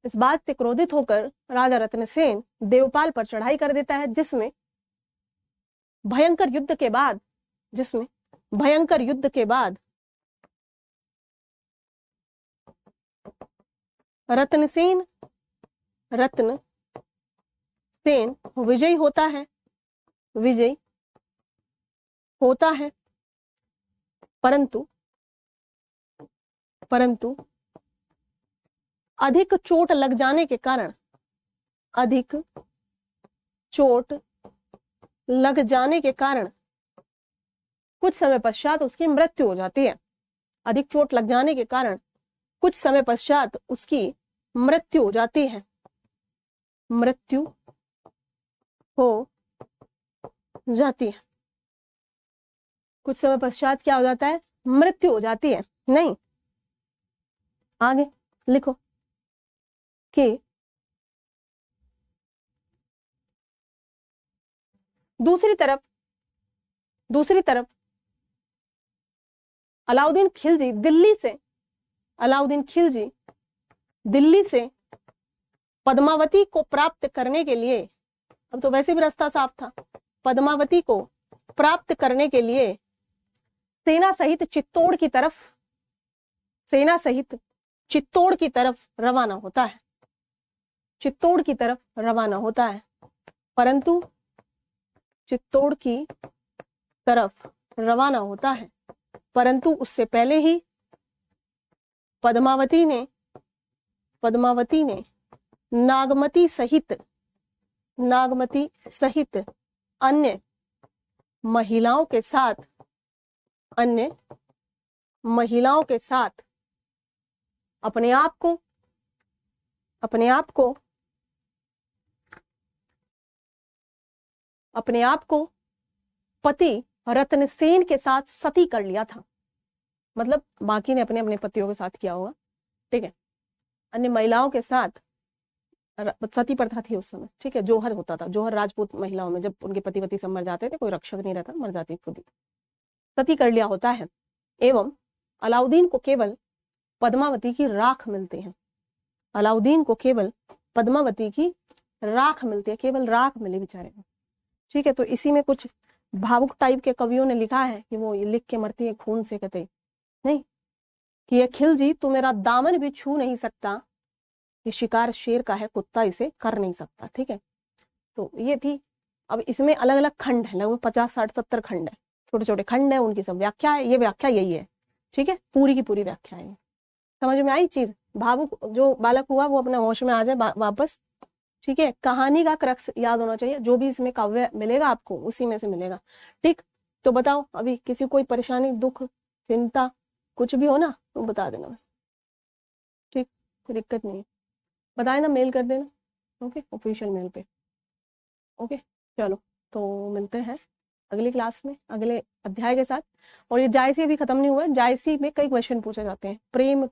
इस बात से क्रोधित होकर राजा रत्नसेन देवपाल पर चढ़ाई कर देता है, जिसमें भयंकर युद्ध के बाद रत्नसेन विजयी होता है, परंतु अधिक चोट लग जाने के कारण कुछ समय पश्चात उसकी मृत्यु हो जाती है। अधिक चोट लग जाने के कारण कुछ समय पश्चात उसकी मृत्यु हो जाती है। कुछ समय पश्चात क्या हो जाता है? मृत्यु हो जाती है। नहीं, आगे लिखो कि दूसरी तरफ अलाउद्दीन खिलजी दिल्ली से पद्मावती को प्राप्त करने के लिए, अब तो वैसे भी रास्ता साफ था, पद्मावती को प्राप्त करने के लिए सेना सहित चित्तौड़ की तरफ रवाना होता है। परंतु चित्तौड़ की तरफ रवाना होता है, परंतु उससे पहले ही पद्मावती ने नागमती सहित अन्य महिलाओं के साथ अपने आप को पति रत्नसेन के साथ सती कर लिया था। मतलब बाकी ने अपने अपने पतियों के साथ किया होगा, ठीक है। अन्य महिलाओं के साथ सती प्रथा थी उस समय, ठीक है। जोहर होता था, जोहर राजपूत महिलाओं में, जब उनके पति सब मर जाते थे, कोई रक्षक नहीं रहता, मर जाती खुद ही, सती कर लिया होता है। एवं अलाउद्दीन को केवल पद्मावती की राख मिलती है। केवल राख मिली बेचारे को, ठीक है। तो इसी में कुछ भावुक टाइप के कवियों ने लिखा है कि वो लिख के मरती है खून से, कहते नहीं कि ये खिलजी तू मेरा दामन भी छू नहीं सकता, ये शिकार शेर का है, कुत्ता इसे कर नहीं सकता, ठीक है। तो ये थी। अब इसमें अलग अलग खंड है, लगभग 50, 60, 70 खंड है, छोटे छोटे खंड है, उनकी सब व्याख्या है। ये व्याख्या यही है, ठीक है, पूरी की पूरी व्याख्या है। समझ में आई चीज? भावुक जो बालक हुआ वो अपने होश में आ जाए वापस, ठीक है। कहानी का क्रक्स याद होना चाहिए, जो भी इसमें काव्य मिलेगा आपको उसी में से मिलेगा, ठीक। तो बताओ अभी किसी कोई परेशानी, दुख, चिंता कुछ भी हो ना तो बता देना, ठीक, कोई दिक्कत नहीं है, बताए ना, मेल कर देना, ओके, ऑफिशियल मेल पे, ओके। चलो तो मिलते हैं अगली क्लास में अगले अध्याय के साथ। और ये जायसी अभी खत्म नहीं हुआ है, जायसी में कई क्वेश्चन पूछे जाते हैं। प्रेम का